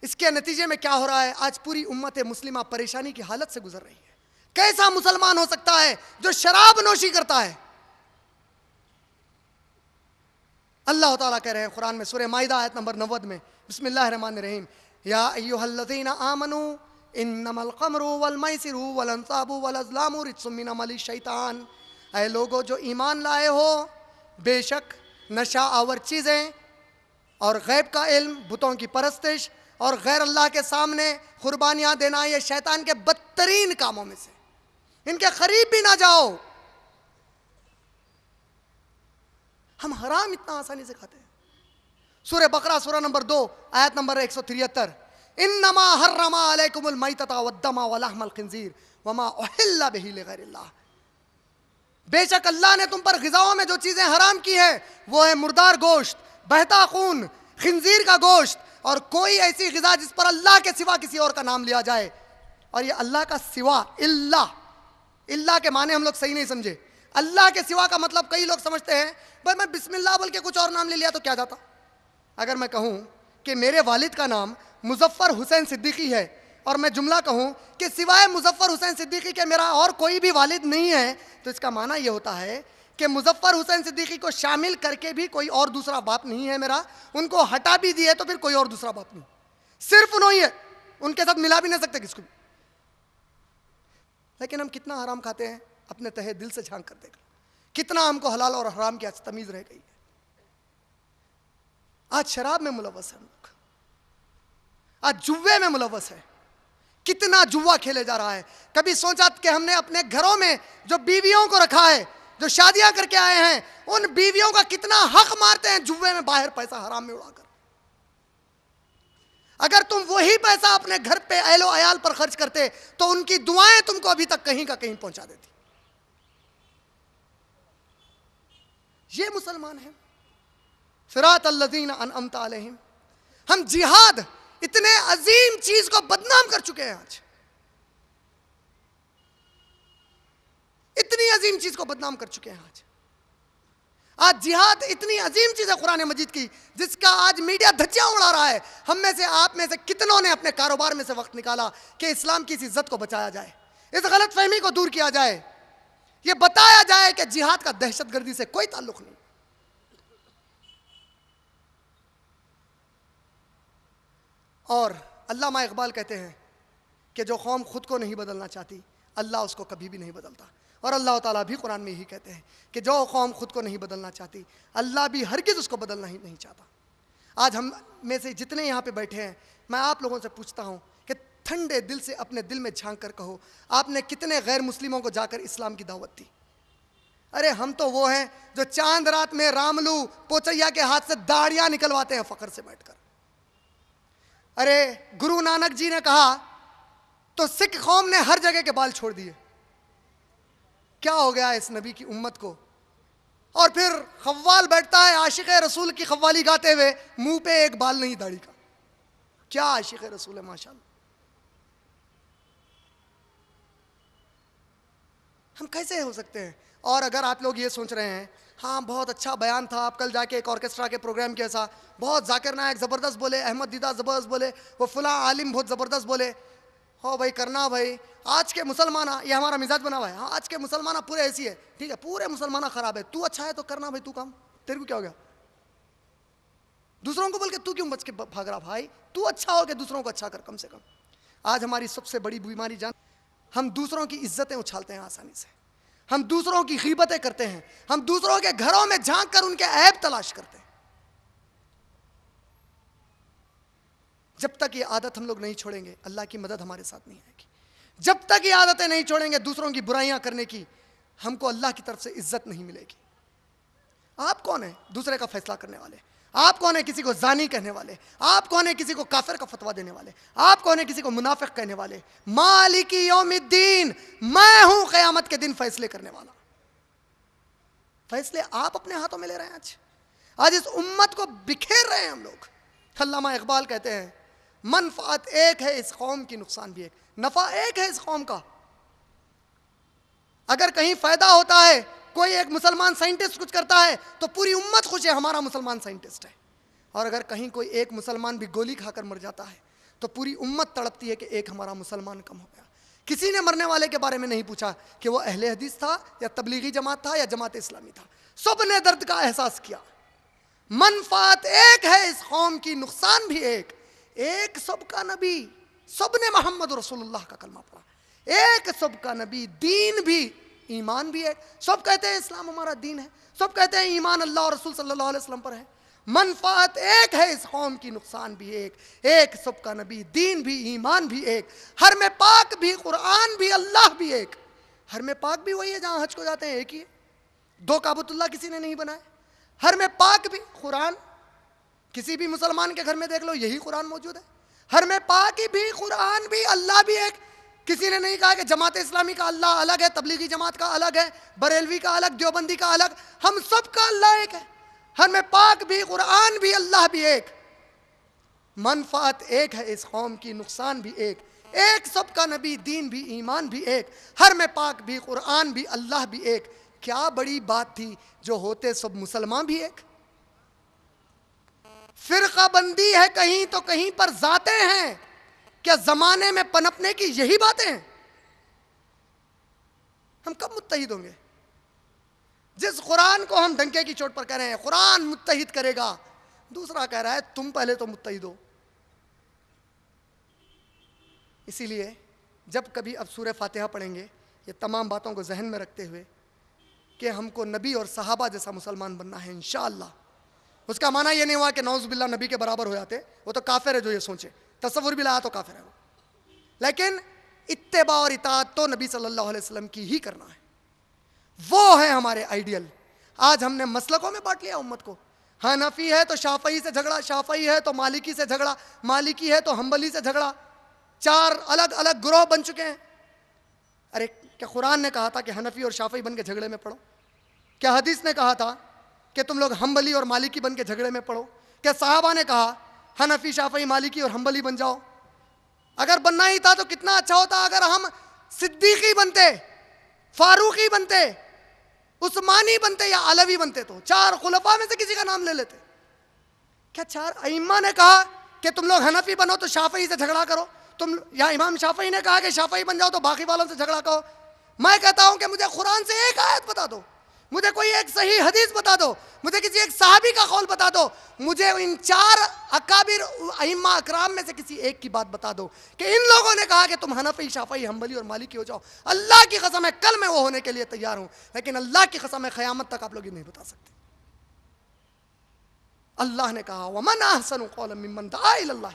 اس کے نتیجے میں کیا ہو رہا ہے. آج پوری امت مسلمہ پریشانی کی حالت سے گزر رہی ہے. کیسا مسلمان ہو سکتا ہے جو شراب نوشی کرتا ہے؟ اللہ تعالیٰ کہہ رہے ہیں قرآن میں سورہ مائدہ آیت نمبر 90 میں, بسم اللہ الرحمن الرحیم, یا ایھا الذین آمنوا انما الخمر والمیسر والانصاب والازلام رجس من عمل الشیطان. اے لوگو جو ایمان لائے ہو, بے شک نشہ آور چیزیں اور غیب کا علم, بتوں کی پرستش اور غیر اللہ کے سامنے قربانیاں دینا یہ شیطان کے بدترین کاموں میں سے, ان کے قریب بھی نہ جاؤ. ہم حرام اتنا آسانی سے کھاتے ہیں. سورہ بقرہ سورہ نمبر 2 آیت نمبر 173, انما حرم علیکم المیتۃ والدم ولحم الخنزیر وما احل بہ لغیر اللہ. بے شک اللہ نے تم پر غذاؤں میں جو چیزیں حرام کی ہے وہ ہے مردار گوشت, بہتا خون, خنزیر کا گوشت اور کوئی ایسی غذا جس پر اللہ کے سوا کسی اور کا نام لیا جائے. اور یہ اللہ کا سوا, اللہ کے معنی ہم لوگ صحیح نہیں سمجھے. اللہ کے سوا کا مطلب کئی لوگ سمجھتے ہیں بھائی میں بسم اللہ بول کے کچھ اور نام لے لیا تو کیا جاتا. اگر میں کہوں کہ میرے والد کا نام مظفر حسین صدیقی ہے اور میں جملہ کہوں کہ سوائے مظفر حسین صدیقی کے میرا اور کوئی بھی والد نہیں ہے, تو اس کا معنی یہ ہوتا ہے کہ مظفر حسین صدیقی کو شامل کر کے بھی کوئی اور دوسرا باپ نہیں ہے میرا, ان کو ہٹا بھی دیے تو پھر کوئی اور دوسرا باپ نہیں, صرف انہوں ہی ہے, ان کے ساتھ ملا بھی نہیں سکتے کس کو بھی. لیکن ہم کتنا حرام کھاتے ہیں اپنے تہے دل سے جھانک کر دیکھ, کتنا ہم کو حلال اور حرام کی آج تمیز رہ گئی ہے. آج شراب میں ملوث ہے ہم لوگ, آج جوے میں ملوث ہے. کتنا جوا کھیلے جا رہا ہے. کبھی سوچا کہ ہم نے اپنے گھروں میں جو بیویوں کو رکھا ہے, جو شادیاں کر کے آئے ہیں, ان بیویوں کا کتنا حق مارتے ہیں جوے میں باہر پیسہ حرام میں اڑا کر. اگر تم وہی پیسہ اپنے گھر پہ اہل و عیال پر خرچ کرتے تو ان کی دعائیں تم کو ابھی تک کہیں کا کہیں پہنچا دیتی. یہ مسلمان ہیں صراط الذین انعمت علیہم. ہم جہاد اتنے عظیم چیز کو بدنام کر چکے ہیں, اتنی عظیم چیز کو بدنام کر چکے ہیں. آج جہاد اتنی عظیم چیز ہے قرآن مجید کی جس کا آج میڈیا دھجیاں اڑا رہا ہے. ہم میں سے, آپ میں سے کتنوں نے اپنے کاروبار میں سے وقت نکالا کہ اسلام کی اس عزت کو بچایا جائے, اس غلط فہمی کو دور کیا جائے, یہ بتایا جائے کہ جہاد کا دہشت گردی سے کوئی تعلق نہیں. اور علامہ اقبال کہتے ہیں کہ جو قوم خود کو نہیں بدلنا چاہتی اللہ اس کو کبھی بھی نہیں بدلتا. اور اللہ تعالیٰ بھی قرآن میں یہی کہتے ہیں کہ جو قوم خود کو نہیں بدلنا چاہتی اللہ بھی ہرگز اس کو بدلنا ہی نہیں چاہتا. آج ہم میں سے جتنے یہاں پہ بیٹھے ہیں, میں آپ لوگوں سے پوچھتا ہوں کہ ٹھنڈے دل سے اپنے دل میں جھانک کر کہو, آپ نے کتنے غیر مسلموں کو جا کر اسلام کی دعوت دی؟ ارے ہم تو وہ ہیں جو چاند رات میں راملو پوچیا کے ہاتھ سے داڑیاں نکلواتے ہیں فخر سے بیٹھ کر. ارے گرو نانک جی نے کہا تو سکھ قوم نے ہر جگہ کے بال چھوڑ دیے. کیا ہو گیا اس نبی کی امت کو؟ اور پھر قوال بیٹھتا ہے عاشق رسول کی قوالی گاتے ہوئے, منہ پہ ایک بال نہیں داڑھی کا. کیا عاشق رسول ہے ماشاءاللہ. ہم کیسے ہو سکتے ہیں؟ اور اگر آپ لوگ یہ سوچ رہے ہیں ہاں بہت اچھا بیان تھا, آپ کل جا کے ایک آرکیسٹرا کے پروگرام کے ایسا, بہت ذاکر نائک زبردست بولے, احمد دیدہ زبردست بولے, وہ فلاں عالم بہت زبردست بولے, ہو بھائی کرنا بھائی. آج کے مسلمانہ, یہ ہمارا مزاج بنا ہوا ہے, ہاں آج کے مسلمانہ پورے ایسی ہے, ٹھیک ہے پورے مسلمانہ خراب ہے, تو اچھا ہے تو کرنا بھائی, تو کام, تیرے کو کیا ہو گیا؟ دوسروں کو بول کے تو کیوں بچ کے بھاگ رہا بھائی؟ تو اچھا ہو کہ دوسروں کو اچھا کر کم سے کم. آج ہماری سب سے بڑی بیماری جان, ہم دوسروں کی عزتیں اچھالتے ہیں آسانی سے, ہم دوسروں کی غیبتیں کرتے ہیں, ہم دوسروں کے گھروں میں جھانک کر ان کے عیب تلاش کرتے ہیں. جب تک یہ عادت ہم لوگ نہیں چھوڑیں گے اللہ کی مدد ہمارے ساتھ نہیں آئے گی. جب تک یہ عادتیں نہیں چھوڑیں گے دوسروں کی برائیاں کرنے کی, ہم کو اللہ کی طرف سے عزت نہیں ملے گی. آپ کون ہیں دوسرے کا فیصلہ کرنے والے؟ آپ کون ہیں کسی کو زانی کہنے والے؟ آپ کون ہیں کسی کو کافر کا فتویٰ دینے والے؟ آپ کون ہیں کسی کو منافق کہنے والے؟ مالک یوم الدین, میں ہوں قیامت کے دن فیصلے کرنے والا. فیصلے آپ اپنے ہاتھوں میں لے رہے ہیں. آج اس امت کو بکھیر رہے ہیں ہم لوگ. علامہ اقبال کہتے ہیں منفعت ایک ہے اس قوم کی, نقصان بھی ایک, نفع ایک ہے اس قوم کا. اگر کہیں فائدہ ہوتا ہے کوئی ایک مسلمان سائنٹسٹ کچھ کرتا ہے تو پوری امت خوش ہے ہمارا مسلمان سائنٹسٹ ہے. اور اگر کہیں کوئی ایک مسلمان بھی گولی کھا کر مر جاتا ہے تو پوری امت تڑپتی ہے کہ ایک ہمارا مسلمان کم ہو گیا. کسی نے مرنے والے کے بارے میں نہیں پوچھا کہ وہ اہل حدیث تھا یا تبلیغی جماعت تھا یا جماعت اسلامی تھا. سب نے درد کا احساس کیا. منفعت ایک ہے اس قوم کی, نقصان بھی ایک. ایک سب کا نبی, سب نے محمد رسول اللہ کا کلمہ پڑھا. ایک سب کا نبی, دین بھی, ایمان بھی ایک. سب کہتے ہیں اسلام ہمارا دین ہے, سب کہتے ہیں ایمان اللہ اور رسول صلی اللہ علیہ وسلم پر ہے. منفعت ایک ہے اس قوم کی, نقصان بھی ایک. ایک سب کا نبی, دین بھی, ایمان بھی ایک. حرم پاک بھی, قرآن بھی, اللہ بھی ایک. حرم پاک بھی وہی ہے جہاں حج کو جاتے ہیں, ایک ہی ہے. دو کعبۃ اللہ کسی نے نہیں بنائے. حرم پاک بھی, قرآن کسی بھی مسلمان کے گھر میں دیکھ لو یہی قرآن موجود ہے. حرم پاک بھی, قرآن بھی, اللہ بھی ایک. کسی نے نہیں کہا کہ جماعت اسلامی کا اللہ الگ ہے, تبلیغی جماعت کا الگ ہے, بریلوی کا الگ, دیوبندی کا الگ. ہم سب کا اللہ ایک ہے. حرم پاک بھی, قرآن بھی, اللہ بھی ایک. منفعت ایک ہے اس قوم کی, نقصان بھی ایک. ایک سب کا نبی, دین بھی, ایمان بھی ایک. حرم پاک بھی, قرآن بھی, اللہ بھی ایک. کیا بڑی بات تھی جو ہوتے سب مسلمان بھی ایک. فرقہ بندی ہے کہیں تو کہیں پر ذاتیں ہیں. کیا زمانے میں پنپنے کی یہی باتیں ہیں؟ ہم کب متحد ہوں گے؟ جس قرآن کو ہم ڈنکے کی چوٹ پر کہہ رہے ہیں قرآن متحد کرے گا, دوسرا کہہ رہا ہے تم پہلے تو متحد ہو. اسی لیے جب کبھی اب سورہ فاتحہ پڑھیں گے, یہ تمام باتوں کو ذہن میں رکھتے ہوئے کہ ہم کو نبی اور صحابہ جیسا مسلمان بننا ہے انشاءاللہ. اس کا معنی یہ نہیں ہوا کہ نعوذ باللہ نبی کے برابر ہو جاتے, وہ تو کافر ہے جو یہ سوچے. تصور بھی لایا تو کافر ہے وہ. لیکن اتباع اور اطاعت تو نبی صلی اللہ علیہ وسلم کی ہی کرنا ہے. وہ ہے ہمارے آئیڈیل. آج ہم نے مسلکوں میں بانٹ لیا امت کو. حنفی ہے تو شافعی سے جھگڑا, شافعی ہے تو مالکی سے جھگڑا, مالکی ہے تو حنبلی سے جھگڑا. 4 الگ الگ گروہ بن چکے ہیں. ارے کیا قرآن نے کہا تھا کہ حنفی اور شافعی بن کے جھگڑے میں پڑھو؟ کیا حدیث نے کہا تھا کہ تم لوگ حنبلی اور مالکی بن کے جھگڑے میں پڑھو؟ کیا صحابہ نے کہا حنفی, شافعی, مالکی اور حنبلی بن جاؤ؟ اگر بننا ہی تھا تو کتنا اچھا ہوتا اگر ہم صدیقی بنتے, فاروقی بنتے, عثمانی بنتے یا علوی بنتے. تو 4 خلفاء میں سے کسی کا نام لے لیتے. کیا 4 ائمہ نے کہا کہ تم لوگ حنفی بنو تو شافعی سے جھگڑا کرو, تم یا امام شافعی نے کہا کہ شافعی بن جاؤ تو باقی والوں سے جھگڑا کرو؟ میں کہتا ہوں کہ مجھے قرآن سے ایک آیت بتا دو, مجھے کوئی ایک صحیح حدیث بتا دو, مجھے کسی ایک صحابی کا قول بتا دو, مجھے ان 4 اکابر ائمہ اکرام میں سے کسی ایک کی بات بتا دو کہ ان لوگوں نے کہا کہ تم حنفی, شافعی, حنبلی اور مالکی ہو جاؤ. اللہ کی قسم ہے کل میں وہ ہونے کے لیے تیار ہوں, لیکن اللہ کی قسم ہے قیامت تک آپ لوگ یہ نہیں بتا سکتے. اللہ نے کہا وَمَنْ أَحْسَنُ قَوْلًا مِّمَّنْ دَعَا إِلَى اللَّهِ.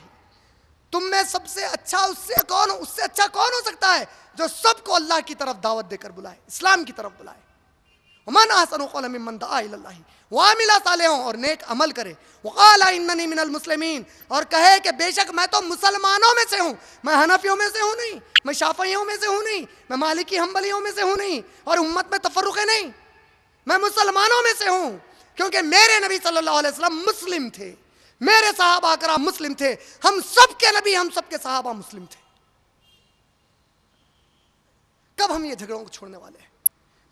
تم میں سب سے اچھا اس سے اچھا کون ہو سکتا ہے جو سب کو اللہ کی طرف دعوت دے کر بلائے, اسلام کی طرف بلائے. وَمَنْ أَحْسَنُ قَوْلًا مِّمَّنْ دَعَا إِلَى اللَّهِ وَعَمِلَ صَالِحًا, اور نیک عمل کرے. وَقَالَ إِنَّنِي مِنَ الْمُسْلِمِينَ, اور کہے کہ بے شک میں تو مسلمانوں میں سے ہوں, میں حنفیوں میں سے ہوں نہیں, میں شافعیوں میں سے ہوں نہیں, میں مالکی حنبلیوں میں سے ہوں نہیں, اور امت میں تفرق نہیں, میں مسلمانوں میں سے ہوں. کیونکہ میرے نبی صلی اللہ علیہ وسلم مسلم تھے, میرے صحابہ اکرام مسلم تھے, ہم سب کے نبی, ہم سب کے صحابہ مسلم تھے. کب ہم یہ جھگڑوں کو چھوڑنے والے ہیں؟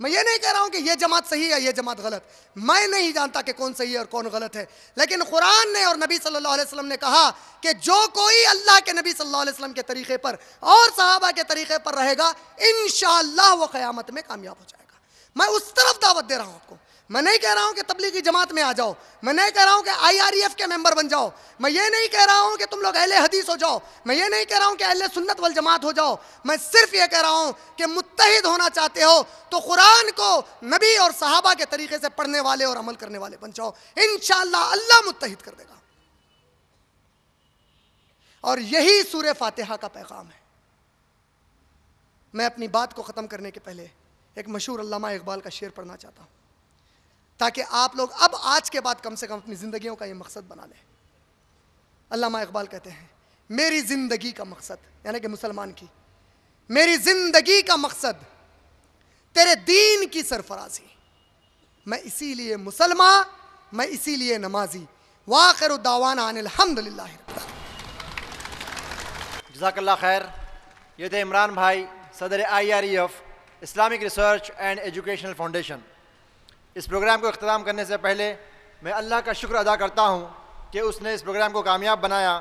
میں یہ نہیں کہہ رہا ہوں کہ یہ جماعت صحیح ہے یہ جماعت غلط, میں نہیں جانتا کہ کون صحیح ہے اور کون غلط ہے, لیکن قرآن نے اور نبی صلی اللہ علیہ وسلم نے کہا کہ جو کوئی اللہ کے نبی صلی اللہ علیہ وسلم کے طریقے پر اور صحابہ کے طریقے پر رہے گا انشاءاللہ وہ قیامت میں کامیاب ہو جائے گا. میں اس طرف دعوت دے رہا ہوں آپ کو. میں نہیں کہہ رہا ہوں کہ تبلیغی جماعت میں آ جاؤ, میں نہیں کہہ رہا ہوں کہ IREF کے ممبر بن جاؤ, میں یہ نہیں کہہ رہا ہوں کہ تم لوگ اہل حدیث ہو جاؤ, میں یہ نہیں کہہ رہا ہوں کہ اہل سنت والجماعت ہو جاؤ. میں صرف یہ کہہ رہا ہوں کہ متحد ہونا چاہتے ہو تو قرآن کو نبی اور صحابہ کے طریقے سے پڑھنے والے اور عمل کرنے والے بن جاؤ, انشاءاللہ اللہ متحد کر دے گا. اور یہی سورہ فاتحہ کا پیغام ہے. میں اپنی بات کو ختم کرنے کے پہلے ایک مشہور علامہ اقبال کا شعر پڑھنا چاہتا ہوں تاکہ آپ لوگ اب آج کے بعد کم سے کم اپنی زندگیوں کا یہ مقصد بنا لیں. علامہ اقبال کہتے ہیں میری زندگی کا مقصد, یعنی کہ مسلمان کی, میری زندگی کا مقصد تیرے دین کی سرفرازی, میں اسی لیے مسلمان, میں اسی لیے نمازی. وآخر دعوانا ان الحمدللہ. جزاک اللہ خیر. یہ تھے عمران بھائی, صدر IREF Islamic research and educational foundation. اس پروگرام کو اختتام کرنے سے پہلے میں اللہ کا شکر ادا کرتا ہوں کہ اس نے اس پروگرام کو کامیاب بنایا،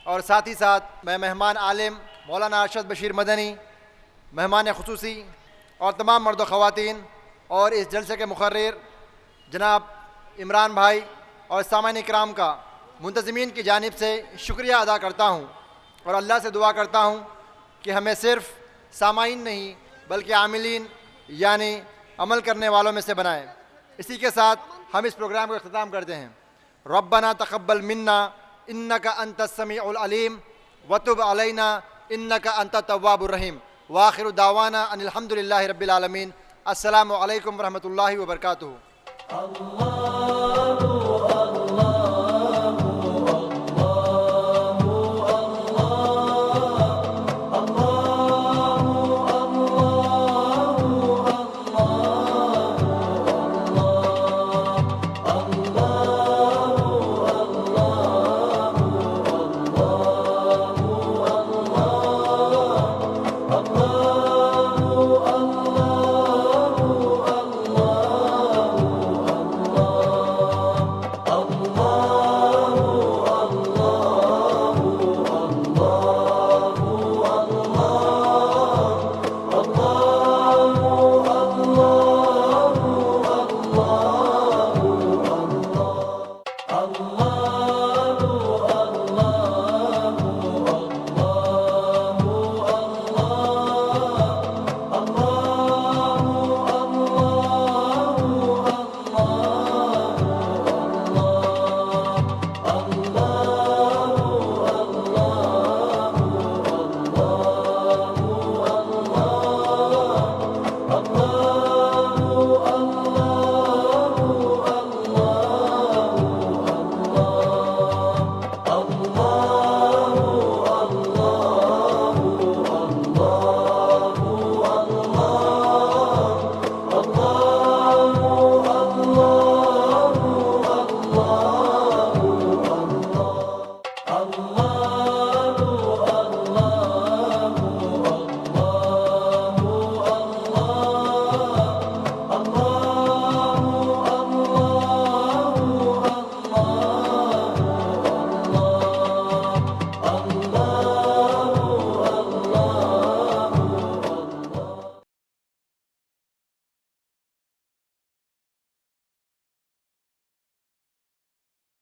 اور ساتھ ہی ساتھ میں مہمان عالم مولانا ارشد بشیر مدنی، مہمان خصوصی اور تمام مرد و خواتین اور اس جلسے کے مقرر جناب عمران بھائی اور سامعین اکرام کا منتظمین کی جانب سے شکریہ ادا کرتا ہوں، اور اللہ سے دعا کرتا ہوں کہ ہمیں صرف سامعین نہیں بلکہ عاملین یعنی عمل کرنے والوں میں سے بنائے۔ اسی کے ساتھ ہم اس پروگرام کو اختتام کرتے ہیں۔ ربنا تقبل منا انک انت السمیع العلیم وتب علینا انک انت التواب الرحیم، وآخر دعوانا ان الحمد للہ رب العالمین۔ السلام علیکم ورحمۃ اللہ وبرکاتہ۔